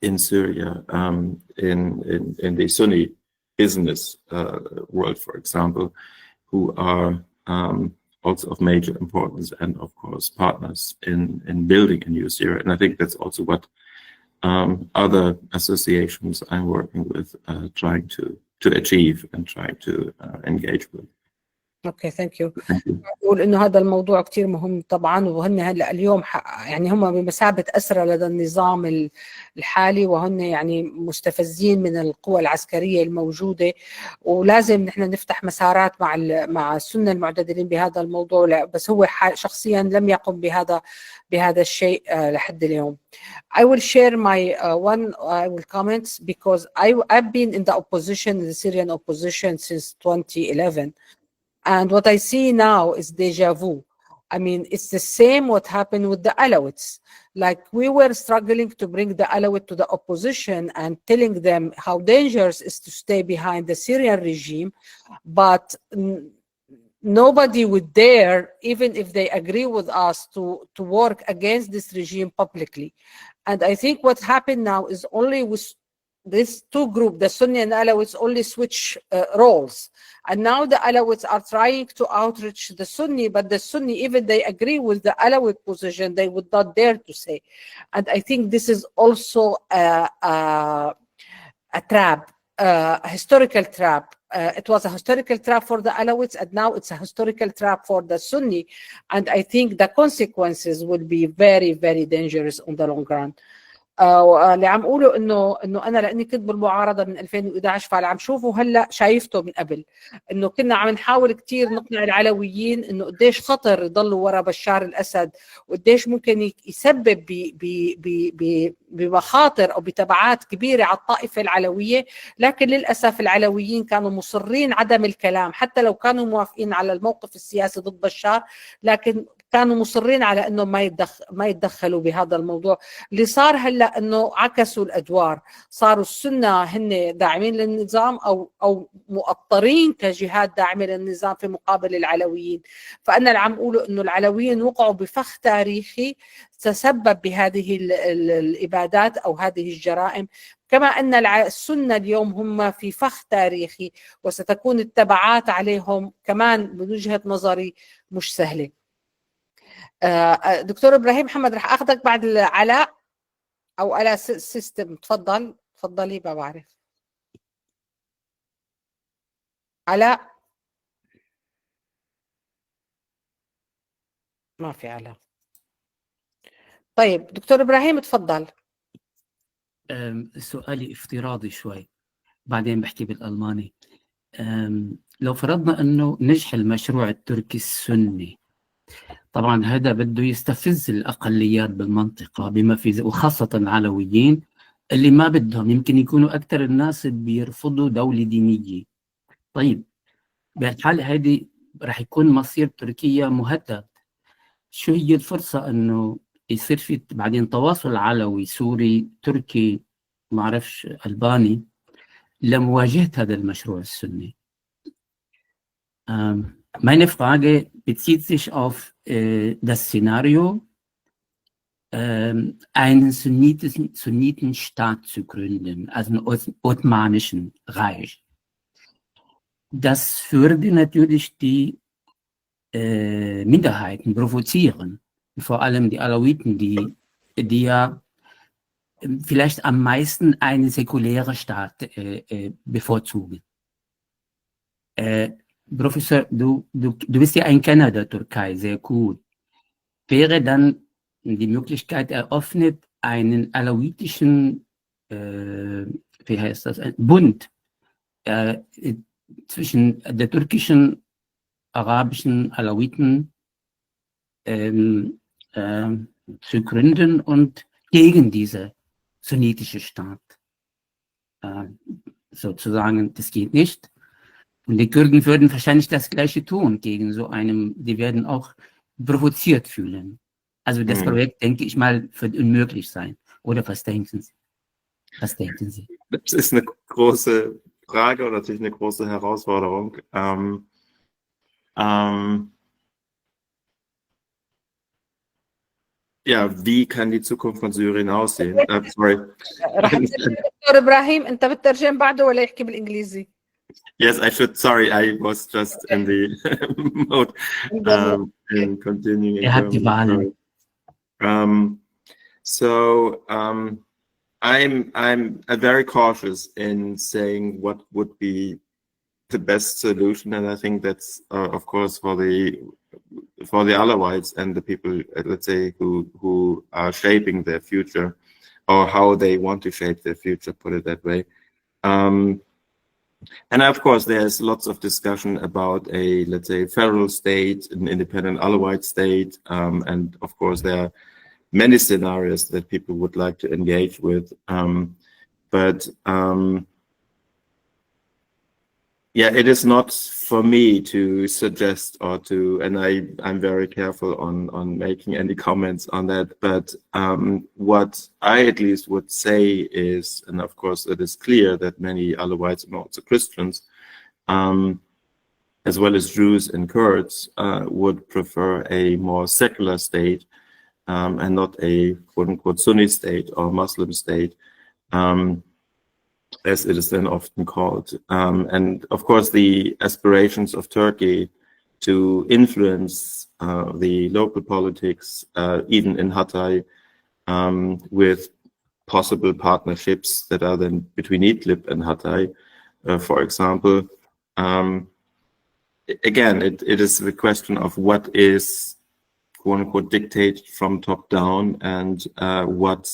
in Syria, in the Sunni business world, for example, who are also of major importance and, of course, partners in building a new Syria. And I think that's also what other associations I'm working with trying to achieve and trying to engage with. اوكي ثانك يو. بقول انه هذا الموضوع كثير مهم طبعا، وهن هلا اليوم يعني هم بمثابه اسرى لدى النظام الحالي، وهن يعني مستفزين من القوى العسكريه الموجوده، ولازم نحن نفتح مسارات مع السنه المعتدلين بهذا الموضوع. لا بس هو شخصيا لم يقم بهذا الشيء لحد اليوم. I will share my I will comments because I've been in the opposition, the Syrian opposition, since 2011. And what I see now is deja vu. I mean, it's the same what happened with the Alawites. Like, we were struggling to bring the Alawite to the opposition and telling them how dangerous it is to stay behind the Syrian regime, but nobody would dare, even if they agree with us, to work against this regime publicly. And I think what happened now is only with these two groups, the Sunni and Alawites, only switch roles. And now the Alawites are trying to outreach the Sunni, but the Sunni, even they agree with the Alawite position, they would not dare to say. And I think this is also a trap, a historical trap. It was a historical trap for the Alawites, and now it's a historical trap for the Sunni. And I think the consequences will be very, very dangerous on the long run. اللي عم اقوله انه انا لاني كنت بالمعارضه من 2011، فاللي عم شوفه هلا شايفته من قبل، انه كنا عم نحاول كثير نقنع العلويين انه قديش خطر يضلوا ورا بشار الاسد، وقديش ممكن يسبب بمخاطر او بتبعات كبيره على الطائفه العلويه. لكن للاسف العلويين كانوا مصرين عدم الكلام، حتى لو كانوا موافقين على الموقف السياسي ضد بشار، لكن كانوا مصرين على انه ما يتدخلوا بهذا الموضوع. اللي صار هلا انه عكسوا الادوار، صاروا السنه هن داعمين للنظام او مؤطرين كجهات داعمه للنظام في مقابل العلويين. فانا اللي عم اقوله انه العلويين وقعوا بفخ تاريخي تسبب بهذه الابادات او هذه الجرائم، كما ان السنه اليوم هم في فخ تاريخي، وستكون التبعات عليهم كمان من وجهه نظري مش سهله. دكتور ابراهيم محمد، رح اخذك بعد علاء او على سيستم. تفضلي. ما بعرف علاء، ما في علاء. طيب دكتور ابراهيم تفضل. سؤالي افتراضي شوي، بعدين بحكي بالألماني. لو فرضنا أنه نجح المشروع التركي السني، طبعا هذا بده يستفز الأقليات بالمنطقة بما في وخاصة العلويين اللي ما بدهم، يمكن يكونوا أكثر الناس بيرفضوا دولة دينية. طيب بهالحالة هذه راح يكون مصير تركيا مهدد. شو هي الفرصة أنه يصير في بعدين تواصل علوي سوري تركي ما أعرفش ألباني لمواجهة هذا المشروع السني؟ Meine Frage bezieht sich auf das Szenario, einen Sunnitenstaat zu gründen, also einen Ottomanischen Reich. Das würde natürlich die Minderheiten provozieren, vor allem die Alawiten, die ja vielleicht am meisten einen säkulären Staat bevorzugen. Professor, du bist ja ein Kenner der Türkei, sehr gut. Wäre dann die Möglichkeit eröffnet, einen alawitischen, wie heißt das, Bund zwischen der türkischen, arabischen Alawiten zu gründen und gegen diese sunnitische Staat sozusagen, das geht nicht. Und die Kurden würden wahrscheinlich das Gleiche tun gegen so einen, die werden auch provoziert fühlen. Also das Projekt, denke ich mal, wird unmöglich sein. Oder was denken Sie? Was denken Sie? Das ist eine große Frage und natürlich eine große Herausforderung. Ja, wie kann die Zukunft von Syrien aussehen? Sorry. دكتور إبراهيم أنت بتترجم بعده ولا يحكي بالإنجليزي؟ Yes, I should. Sorry, I was just in the mode and continuing. I'm very cautious in saying what would be the best solution, and I think that's of course for the Alawites and the people, let's say, who are shaping their future, or how they want to shape their future, put it that way. And of course, there's lots of discussion about a, let's say, federal state, an independent Alawite state, and of course, there are many scenarios that people would like to engage with. Yeah, it is not for me to suggest or to, and I'm very careful on making any comments on that. But what I at least would say is, and of course it is clear that many Alawites and also Christians, as well as Jews and Kurds, would prefer a more secular state and not a quote-unquote Sunni state or Muslim state, as it is then often called. And of course, the aspirations of Turkey to influence the local politics, even in Hatay, with possible partnerships that are then between Idlib and Hatay, for example. Again, it is the question of what is quote-unquote dictated from top down and what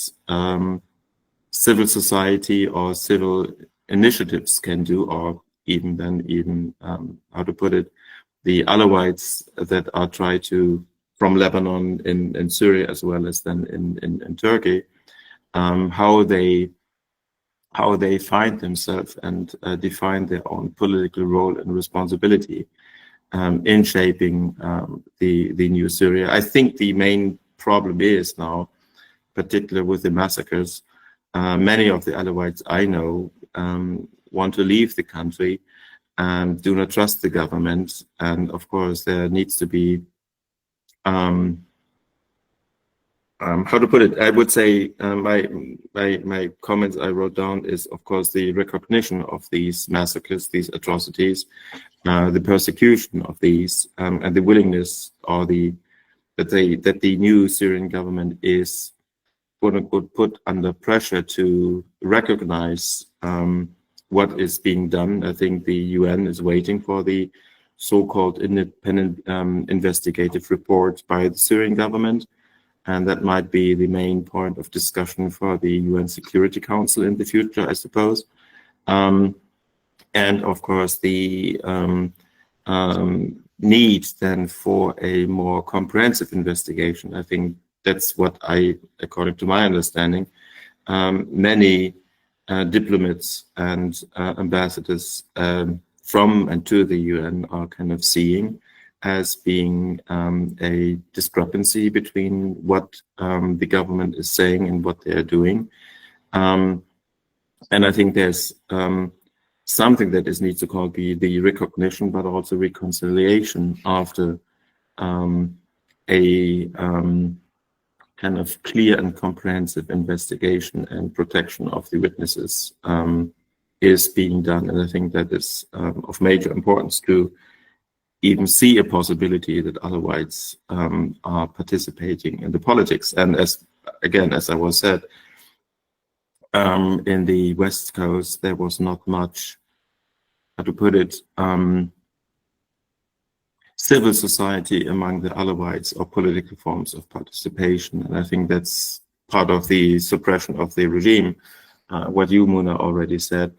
civil society or civil initiatives can do, or even how to put it, the Alawites that are trying to, from Lebanon in Syria as well as then in Turkey, how they find themselves and define their own political role and responsibility in shaping the new Syria. I think the main problem is now, particularly with the massacres, many of the Alawites I know want to leave the country and do not trust the government. And of course, there needs to be, how to put it, I would say my comments I wrote down is, of course, the recognition of these massacres, these atrocities, the persecution of these, and the willingness, or that the new Syrian government is, quote-unquote, put under pressure to recognize what is being done. I think the UN is waiting for the so-called independent investigative report by the Syrian government. And that might be the main point of discussion for the UN Security Council in the future, I suppose. And of course, the need then for a more comprehensive investigation. I think that's what according to my understanding, many diplomats and ambassadors from and to the UN are kind of seeing as being a discrepancy between what the government is saying and what they are doing. And I think there's something that is needs to call be the recognition, but also reconciliation after a kind of clear and comprehensive investigation and protection of the witnesses is being done. And I think that is of major importance to even see a possibility that other whites are participating in the politics. And as I was said, in the West Coast, there was not much, how to put it, civil society among the Alawites or political forms of participation. And I think that's part of the suppression of the regime. What you, Muna, already said,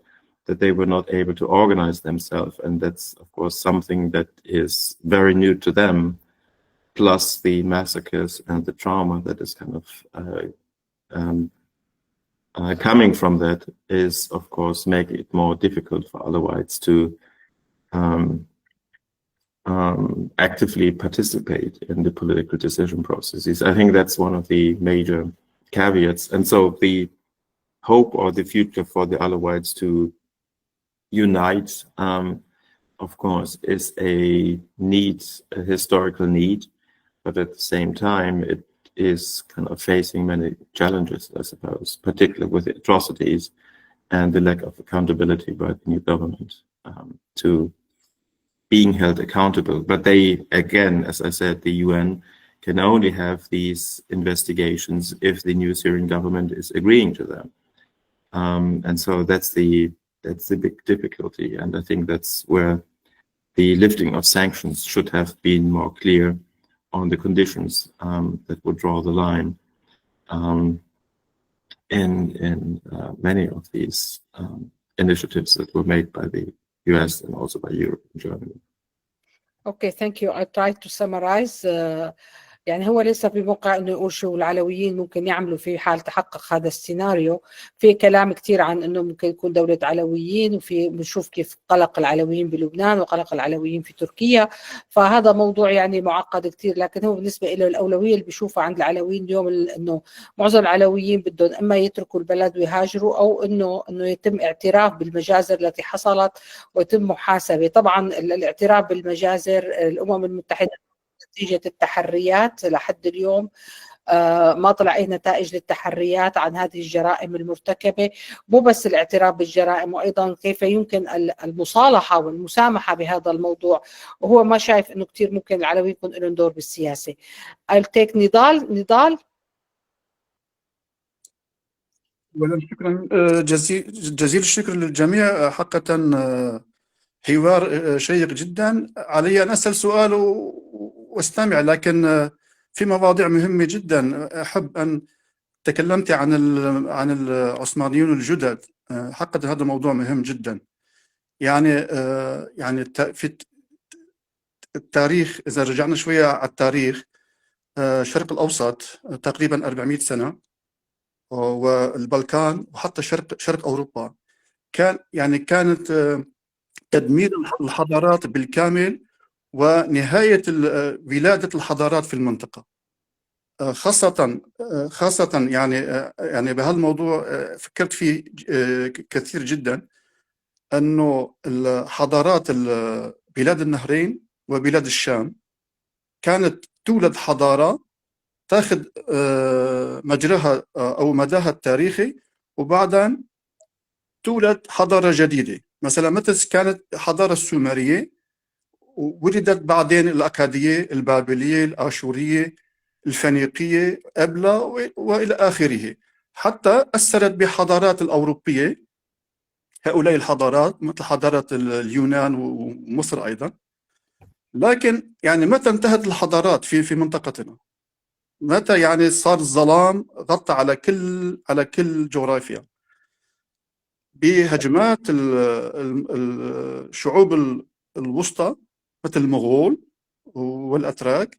that they were not able to organize themselves. And that's, of course, something that is very new to them, plus the massacres and the trauma that is kind of coming from that is, of course, making it more difficult for Alawites to actively participate in the political decision processes. I think that's one of the major caveats. And so the hope or the future for the Alawites to unite, of course, is a need, a historical need, but at the same time, it is kind of facing many challenges, I suppose, particularly with the atrocities and the lack of accountability by the new government to being held accountable. But they, again, as I said, the UN can only have these investigations if the new Syrian government is agreeing to them. And so that's the big difficulty. And I think that's where the lifting of sanctions should have been more clear on the conditions that would draw the line in many of these initiatives that were made by the US and also by Europe and Germany. Okay, thank you. I tried to summarize. يعني هو لسه في موقع انه يقول شو العلويين ممكن يعملوا في حال تحقق هذا السيناريو. في كلام كثير عن انه ممكن يكون دولة علويين، وفي بنشوف كيف قلق العلويين بلبنان وقلق العلويين في تركيا. فهذا موضوع يعني معقد كثير، لكن هو بالنسبة له الأولوية اللي بيشوفها عند العلويين اليوم انه معظم العلويين بدهم اما يتركوا البلد ويهاجروا، او انه يتم اعتراف بالمجازر التي حصلت ويتم محاسبة. طبعا الاعتراف بالمجازر الأمم المتحدة نتيجة التحريات لحد اليوم ما طلع أي نتائج للتحريات عن هذه الجرائم المرتكبة. مو بس الاعتراف بالجرائم، وأيضا كيف يمكن المصالحة والمسامحة بهذا الموضوع. وهو ما شايف أنه كتير ممكن العلوي يكون لهم دور بالسياسة. I'll take نضال. شكرا جزيل الشكر للجميع. حقا حوار شيق جدا. علي أن أسأل سؤال واستمع، لكن في مواضيع مهمة جدا. أحب أن تكلمت عن العثمانيون الجدد. حقا هذا موضوع مهم جدا. يعني في التاريخ، إذا رجعنا شوية على التاريخ، الشرق الأوسط تقريبا 400 سنة، والبلكان وحتى شرق أوروبا كانت تدمير الحضارات بالكامل ونهاية ولادة الحضارات في المنطقة. خاصة يعني بهالموضوع فكرت فيه كثير جدا، أنه الحضارات بلاد النهرين وبلاد الشام كانت تولد حضارة تأخذ مجراها أو مداها التاريخي، وبعدين تولد حضارة جديدة. مثلا كانت حضارة السومرية، ولدت بعدين الأكادية، البابلية، الآشورية، الفينيقية، أبلة وإلى آخره، حتى أثرت بحضارات الأوروبية. هؤلاء الحضارات مثل حضارة اليونان ومصر أيضا. لكن يعني متى انتهت الحضارات في منطقتنا؟ متى يعني صار الظلام غطى على كل جغرافيا بهجمات الشعوب الوسطى مثل المغول والأتراك،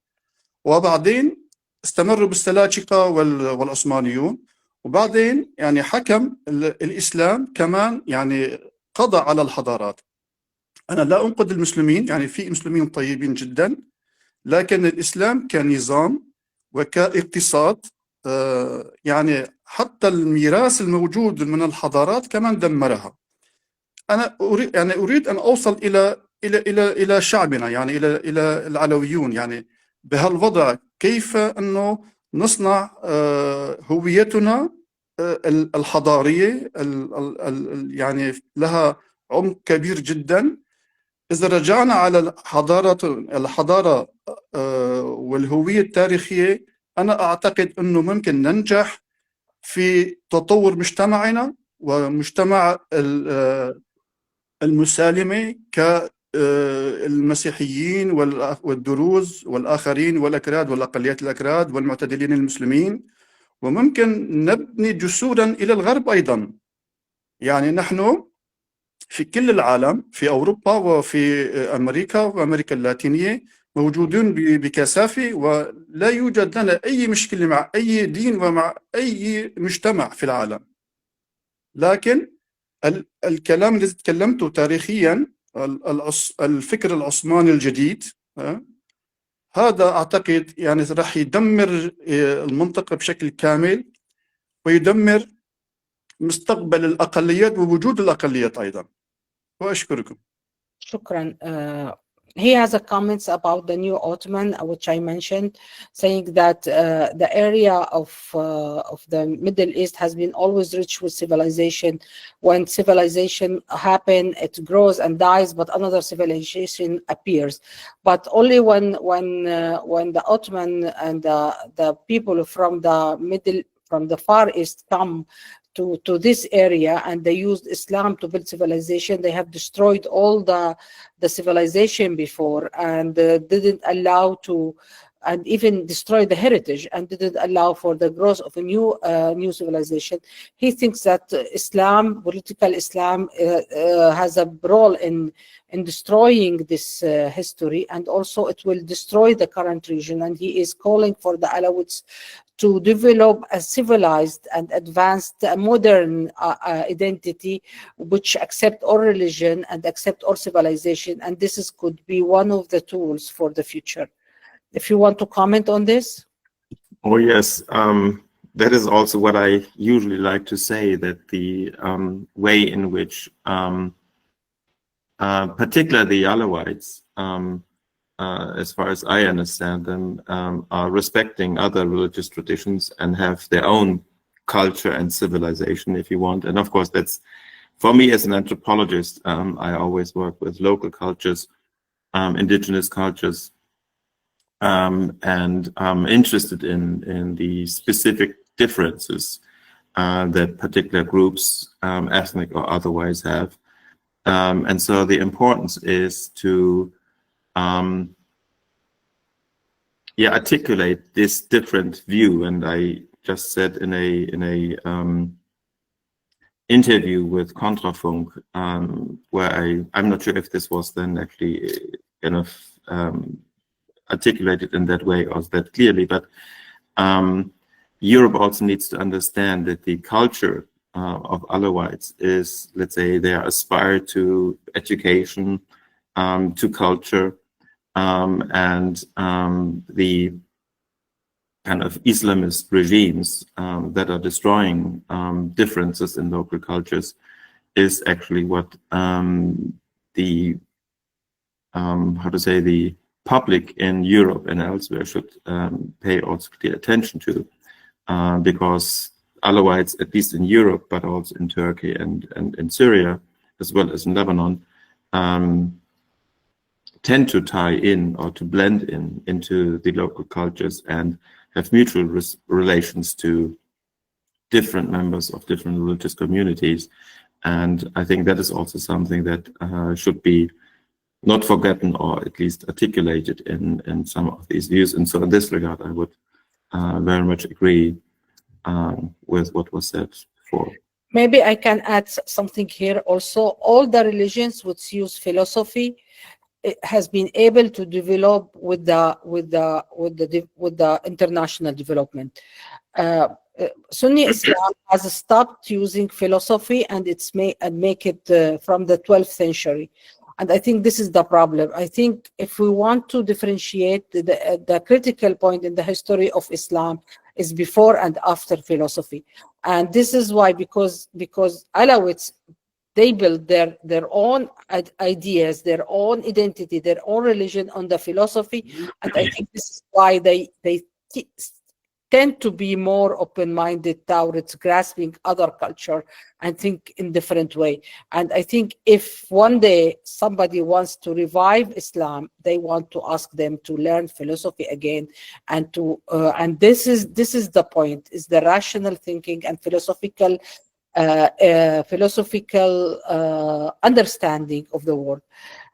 وبعدين استمروا بالسلاجقة والعثمانيون، وبعدين يعني حكم الإسلام كمان يعني قضى على الحضارات. أنا لا أنقد المسلمين، يعني في مسلمين طيبين جدا، لكن الإسلام كنظام وكاقتصاد يعني حتى الميراث الموجود من الحضارات كمان دمرها. أنا أريد أن أوصل إلى شعبنا، يعني إلى العلويون، يعني بهالوضع كيف أنه نصنع هويتنا الحضارية يعني لها عمق كبير جدا. إذا رجعنا على الحضارة والهوية التاريخية، أنا أعتقد أنه ممكن ننجح في تطور مجتمعنا ومجتمع المسالمة كالمسيحيين والدروز والآخرين والأكراد والأقليات الأكراد والمعتدلين المسلمين، وممكن نبني جسورا إلى الغرب أيضا. يعني نحن في كل العالم، في أوروبا وفي أمريكا وأمريكا اللاتينية موجودون بكثافة، ولا يوجد لنا أي مشكلة مع أي دين ومع أي مجتمع في العالم. لكن الكلام الذي تكلمته تاريخيا، الفكر العثماني الجديد، هذا أعتقد يعني راح يدمر المنطقة بشكل كامل، ويدمر مستقبل الأقليات ووجود الأقليات أيضا. وأشكركم. شكرا. He has a comments about the new Ottoman, which I mentioned, saying that the area of the Middle East has been always rich with civilization. When civilization happens, it grows and dies, but another civilization appears. But only when the Ottoman and the people from the Far East come to this area, and they used Islam to build civilization, they have destroyed all the civilization before, and didn't allow to, and even destroyed the heritage, and didn't allow for the growth of a new civilization. He thinks that Islam, political Islam, has a role in destroying this history, and also it will destroy the current region. And he is calling for the Alawites to develop a civilized and advanced modern identity, which accept all religion and accept all civilization. And this could be one of the tools for the future. If you want to comment on this. Oh, yes. That is also what I usually like to say, that the way in which particularly the Alawites, as far as I understand them, are respecting other religious traditions and have their own culture and civilization, if you want. And of course, that's, for me as an anthropologist, I always work with local cultures, indigenous cultures, and I'm interested in the specific differences that particular groups, ethnic or otherwise, have. And so the importance is to articulate this different view. And I just said in a interview with Kontrafunk, where I'm not sure if this was then actually kind of articulated in that way or that clearly, but Europe also needs to understand that the culture of Alawites is, let's say, they aspire to education, to culture, and the kind of Islamist regimes that are destroying differences in local cultures is actually what the public in Europe and elsewhere should pay also clear attention to, because Alawites, at least in Europe, but also in Turkey and in Syria, as well as in Lebanon, tend to tie in or to blend into the local cultures and have mutual relations to different members of different religious communities. And I think that is also something that should be not forgotten, or at least articulated in some of these views. And so in this regard, I would very much agree with what was said before. Maybe I can add something here also. All the religions which use philosophy, it has been able to develop with the international development. Sunni Islam has stopped using philosophy, and it's make it from the 12th century. And I think this is the problem. I think if we want to differentiate, the critical point in the history of Islam is before and after philosophy. And this is why, because Alawites, they build their own ideas, their own identity, their own religion on the philosophy. And I think this is why they tend to be more open-minded towards grasping other culture and think in different way. And I think if one day somebody wants to revive Islam, they want to ask them to learn philosophy again, and to and this is the point: is the rational thinking and philosophical understanding of the world.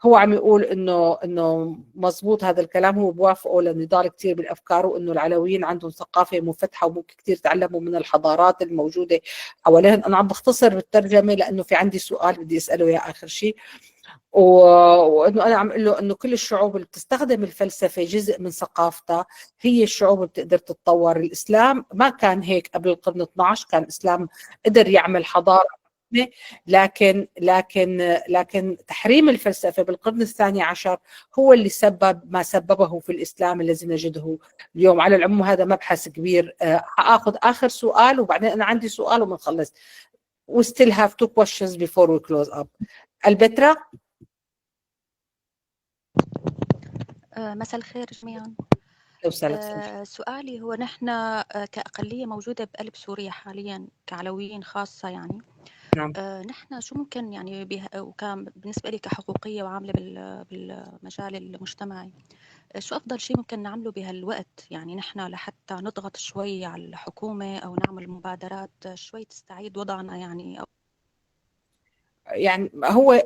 هو عم يقول انه مزبوط هذا الكلام، هو بوافقه لانه ضال كثير بالافكار، وانه العلويين عندهم ثقافه منفتحه وممكن كثير تعلموا من الحضارات الموجوده حواليهم. انا عم بختصر بالترجمه لانه في عندي سؤال بدي اساله يا اخر شيء، وانه انا عم اقول له انه كل الشعوب اللي بتستخدم الفلسفه جزء من ثقافتها هي الشعوب اللي بتقدر تتطور. الاسلام ما كان هيك قبل القرن 12، كان الاسلام قدر يعمل حضاره، لكن تحريم الفلسفه بالقرن الثاني عشر هو اللي سبب ما سببه في الاسلام الذي نجده اليوم. على العموم هذا مبحث كبير. حاخذ اخر سؤال وبعدين انا عندي سؤال وبنخلص. We still have 2 questions before we close up. البتراء. مساء الخير جميعا. سؤالي هو نحن كأقلية موجودة بقلب سوريا حاليا كعلويين خاصة يعني. نعم. نحن شو ممكن يعني وكان بالنسبة لي كحقوقية وعاملة بالمجال المجتمعي، شو أفضل شيء ممكن نعمله بهالوقت يعني نحن لحتى نضغط شوي على الحكومة أو نعمل مبادرات شوي تستعيد وضعنا يعني هو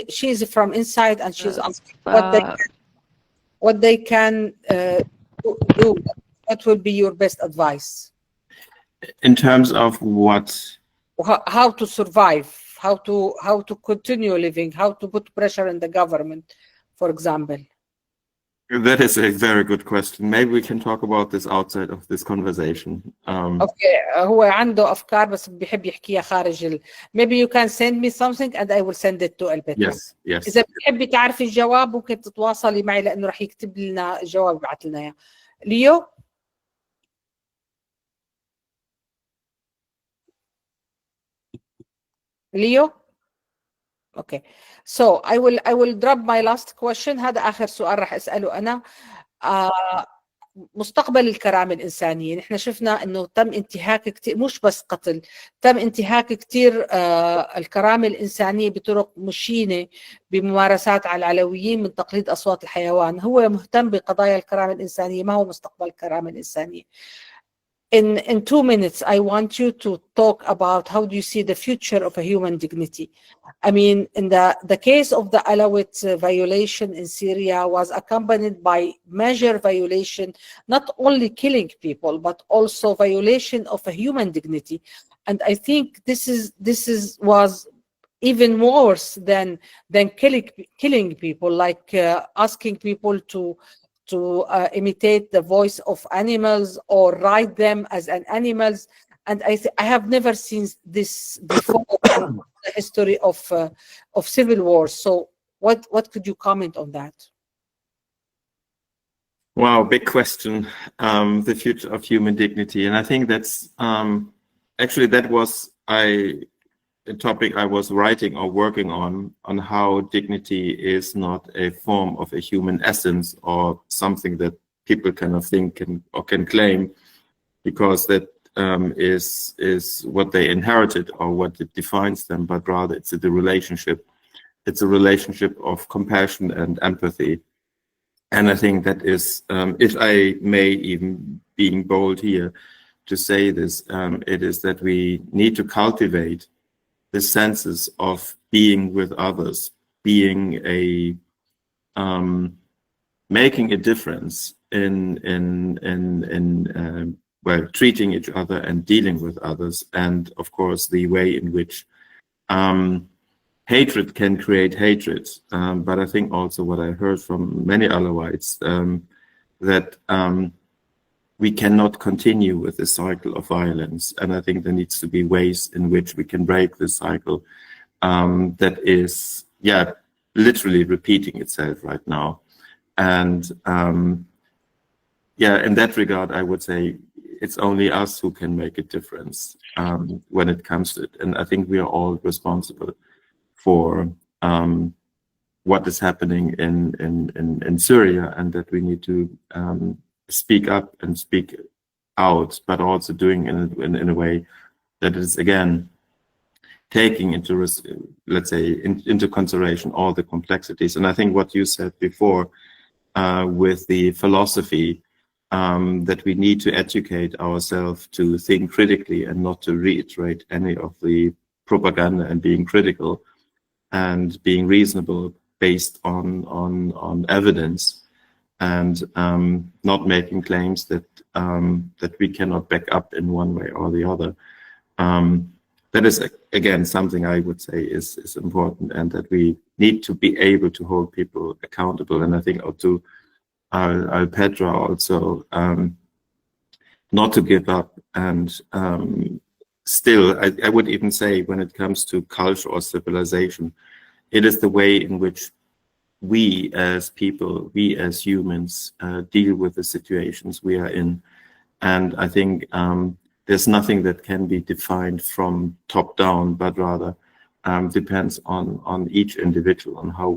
she is from inside and she's asking what they can do. What will be your best advice in terms of what? How to survive, how to continue living, how to put pressure on the government, for example. That is a very good question. Maybe we can talk about this outside of this conversation. Okay, هو عنده أفكار بس بيحب يحكيها خارج Maybe you can send me something and I will send it to البتراء. Yes. إذا بتحبي تعرفي الجواب ممكن تتواصلي معي لأنه رح يكتب لنا الجواب يبعث لنا إياه. ليو. Okay, so I will drop my last question. هذا آخر سؤال رح أسأله أنا. مستقبل الكرامة الإنسانية، نحن شفنا أنه تم انتهاك كتير، مش بس قتل، تم انتهاك كتير الكرامة الإنسانية بطرق مشينة بممارسات على العلويين من تقليد أصوات الحيوان. هو مهتم بقضايا الكرامة الإنسانية، ما هو مستقبل الكرامة الإنسانية. In 2 minutes, I want you to talk about how do you see the future of a human dignity. I mean, in the case of the Alawite violation in Syria was accompanied by major violation, not only killing people, but also violation of a human dignity. And I think this was even worse than killing people, like asking people to imitate the voice of animals or ride them as an animals. And I have never seen this before in the history of civil wars. So what could you comment on that? Wow, big question. The future of human dignity. And I think that's actually that was a topic I was writing or working on how dignity is not a form of a human essence or something that people kind of think or can claim, because that is what they inherited or what it defines them, but rather it's the relationship. It's a relationship of compassion and empathy. And I think that is, if I may even being bold here to say this, it is that we need to cultivate the senses of being with others, being making a difference well, treating each other and dealing with others, and of course the way in which hatred can create hatred. But I think also what I heard from many Alawites, that we cannot continue with the cycle of violence, and I think there needs to be ways in which we can break this cycle that is, literally repeating itself right now. And in that regard, I would say it's only us who can make a difference when it comes to it. And I think we are all responsible for what is happening in Syria, and that we need to speak up and speak out, but also doing in a way that is, again, taking into, let's say, into consideration all the complexities. And I think what you said before with the philosophy, that we need to educate ourselves to think critically and not to reiterate any of the propaganda, and being critical and being reasonable based on evidence, and not making claims that we cannot back up in one way or the other. That is, again, something I would say is important, and that we need to be able to hold people accountable. And I think Petra also, not to give up. And still, I would even say, when it comes to culture or civilization, it is the way in which we as people, we as humans, deal with the situations we are in. And I think there's nothing that can be defined from top down, but rather depends on each individual, on how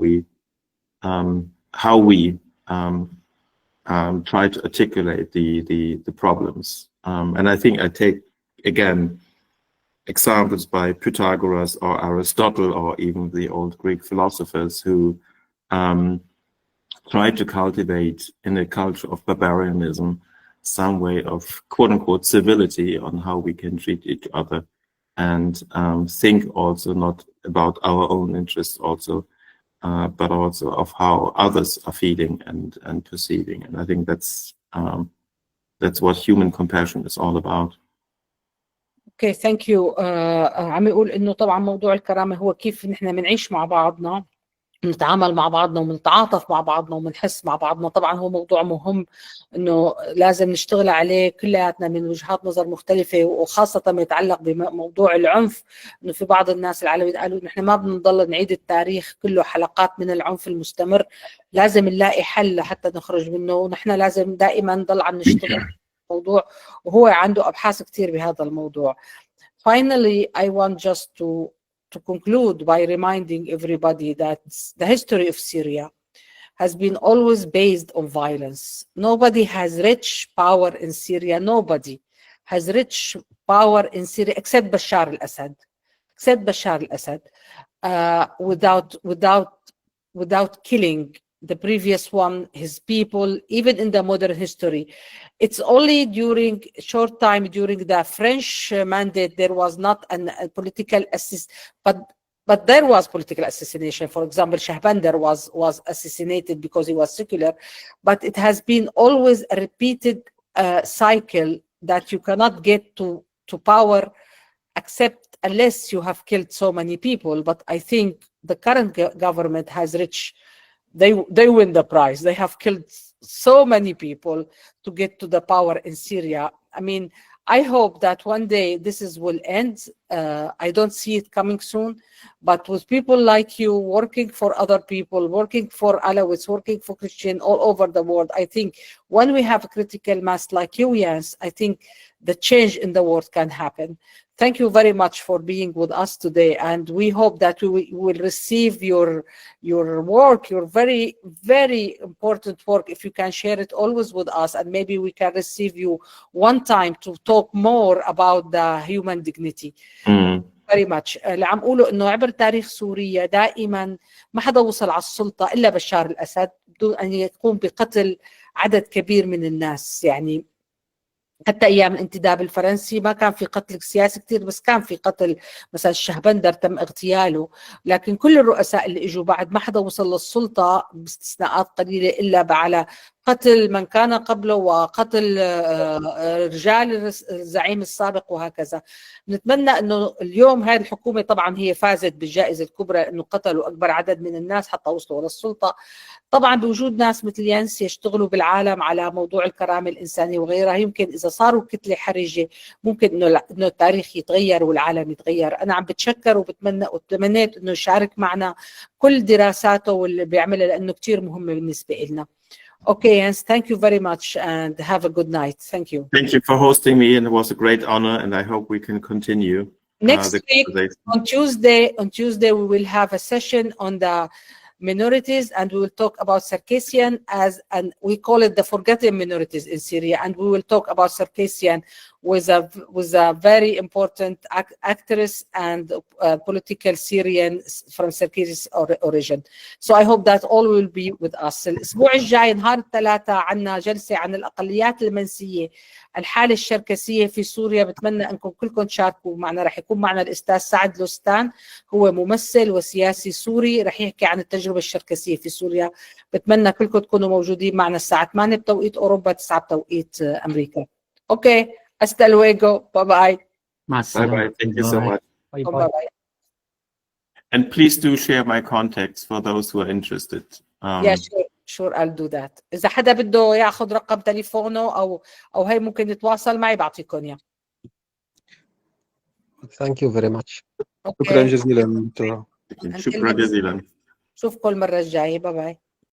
we try to articulate the problems. And I think I take, again, examples by Pythagoras or Aristotle, or even the old Greek philosophers, who tried to cultivate in a culture of barbarianism some way of quote-unquote civility, on how we can treat each other, and think also not about our own interests also, but also of how others are feeling and perceiving. And I think that's what human compassion is all about. اوكي ثانك يو. عم يقول انه طبعا موضوع الكرامه هو كيف نحن بنعيش مع بعضنا، نتعامل مع بعضنا ومنتعاطف مع بعضنا ومنحس مع بعضنا. طبعا هو موضوع مهم انه لازم نشتغل عليه كلياتنا من وجهات نظر مختلفه، وخاصه ما يتعلق بموضوع العنف. انه في بعض الناس العلويين قالوا نحن ما بنضل نعيد التاريخ كله حلقات من العنف المستمر، لازم نلاقي حل لحتى نخرج منه، ونحن لازم دائما نضل عم نشتغل الموضوع، وهو عنده ابحاث كثير بهذا الموضوع. Finally, I want just to conclude by reminding everybody that the history of Syria has been always based on violence. Nobody has rich power in Syria. Nobody has rich power in Syria except Bashar al-Assad. Without killing the previous one, his people, even in the modern history. It's only during a short time during the French mandate there was not a political assist, but there was political assassination. For example, Shahbandar was assassinated because he was secular, but it has been always a repeated cycle that you cannot get to power except unless you have killed so many people. But I think the current government has reached, they win the prize. They have killed so many people to get to the power in Syria. I mean, I hope that one day this will end. I don't see it coming soon, but with people like you working for other people, working for Alawites, working for Christian all over the world, I think when we have a critical mass like you, Jens, I think the change in the world can happen. Thank you very much for being with us today, and we hope that we will receive your work, your very, very important work. If you can share it always with us, and maybe we can receive you one time to talk more about the human dignity. Very much. اللي عم قوله انه عبر تاريخ سوريا دائما ما حدا وصل على السلطة الا بشار الاسد بدون ان يقوم بقتل عدد كبير من الناس. يعني حتى ايام الانتداب الفرنسي ما كان في قتل سياسي كثير، بس كان في قتل. مثلا الشهبندر تم اغتياله، لكن كل الرؤساء اللي اجوا بعد ما حدا وصل للسلطه باستثناءات قليله الا على قتل من كان قبله وقتل رجال الزعيم السابق وهكذا. نتمنى أنه اليوم هذه الحكومة طبعا هي فازت بالجائزة الكبرى أنه قتلوا أكبر عدد من الناس حتى وصلوا للسلطة، طبعا بوجود ناس مثل يانس يشتغلوا بالعالم على موضوع الكرامة الإنسانية وغيرها. يمكن إذا صاروا كتلة حرجة ممكن إنه التاريخ يتغير والعالم يتغير. أنا عم بتشكر وتمنيت إنه يشارك معنا كل دراساته واللي بيعملها لأنه كتير مهم بالنسبة لنا. Okay, Jens, thank you very much and have a good night. Thank you. Thank you for hosting me, and it was a great honor, and I hope we can continue. Next week, on Tuesday, we will have a session on the minorities, and we will talk about Circassian and we call it the forgotten minorities in Syria, and we will talk about Circassian with a very important actress and political Syrian from Circassian origin. So I hope that all will be with us. الأسبوع الجاي نهار الثلاثاء عنا جلسة عن الأقليات المنسية، الحالة الشركسية في سوريا. بتمنى أنكم كلكم تشاركوا معنا. رح يكون معنا الأستاذ سعد لوستان، هو ممثل وسياسي سوري، رح يحكي عن التجربة الشركسية في سوريا. بتمنى كلكم تكونوا موجودين معنا الساعة 8 بتوقيت أوروبا، 9 بتوقيت أمريكا. أوكي، hasta luego. Bye bye. Bye bye. Thank you so much. Bye bye. And please do share my contacts for those who are interested. Yeah, sure, I'll do that. إذا حدا بده ياخذ رقم تليفونه أو هي ممكن يتواصل معي بعطيكم إياه. Thank you very much. شكرا جزيلا دكتوراه. شكرا جزيلا. نشوفكم المرة الجاية. باي باي.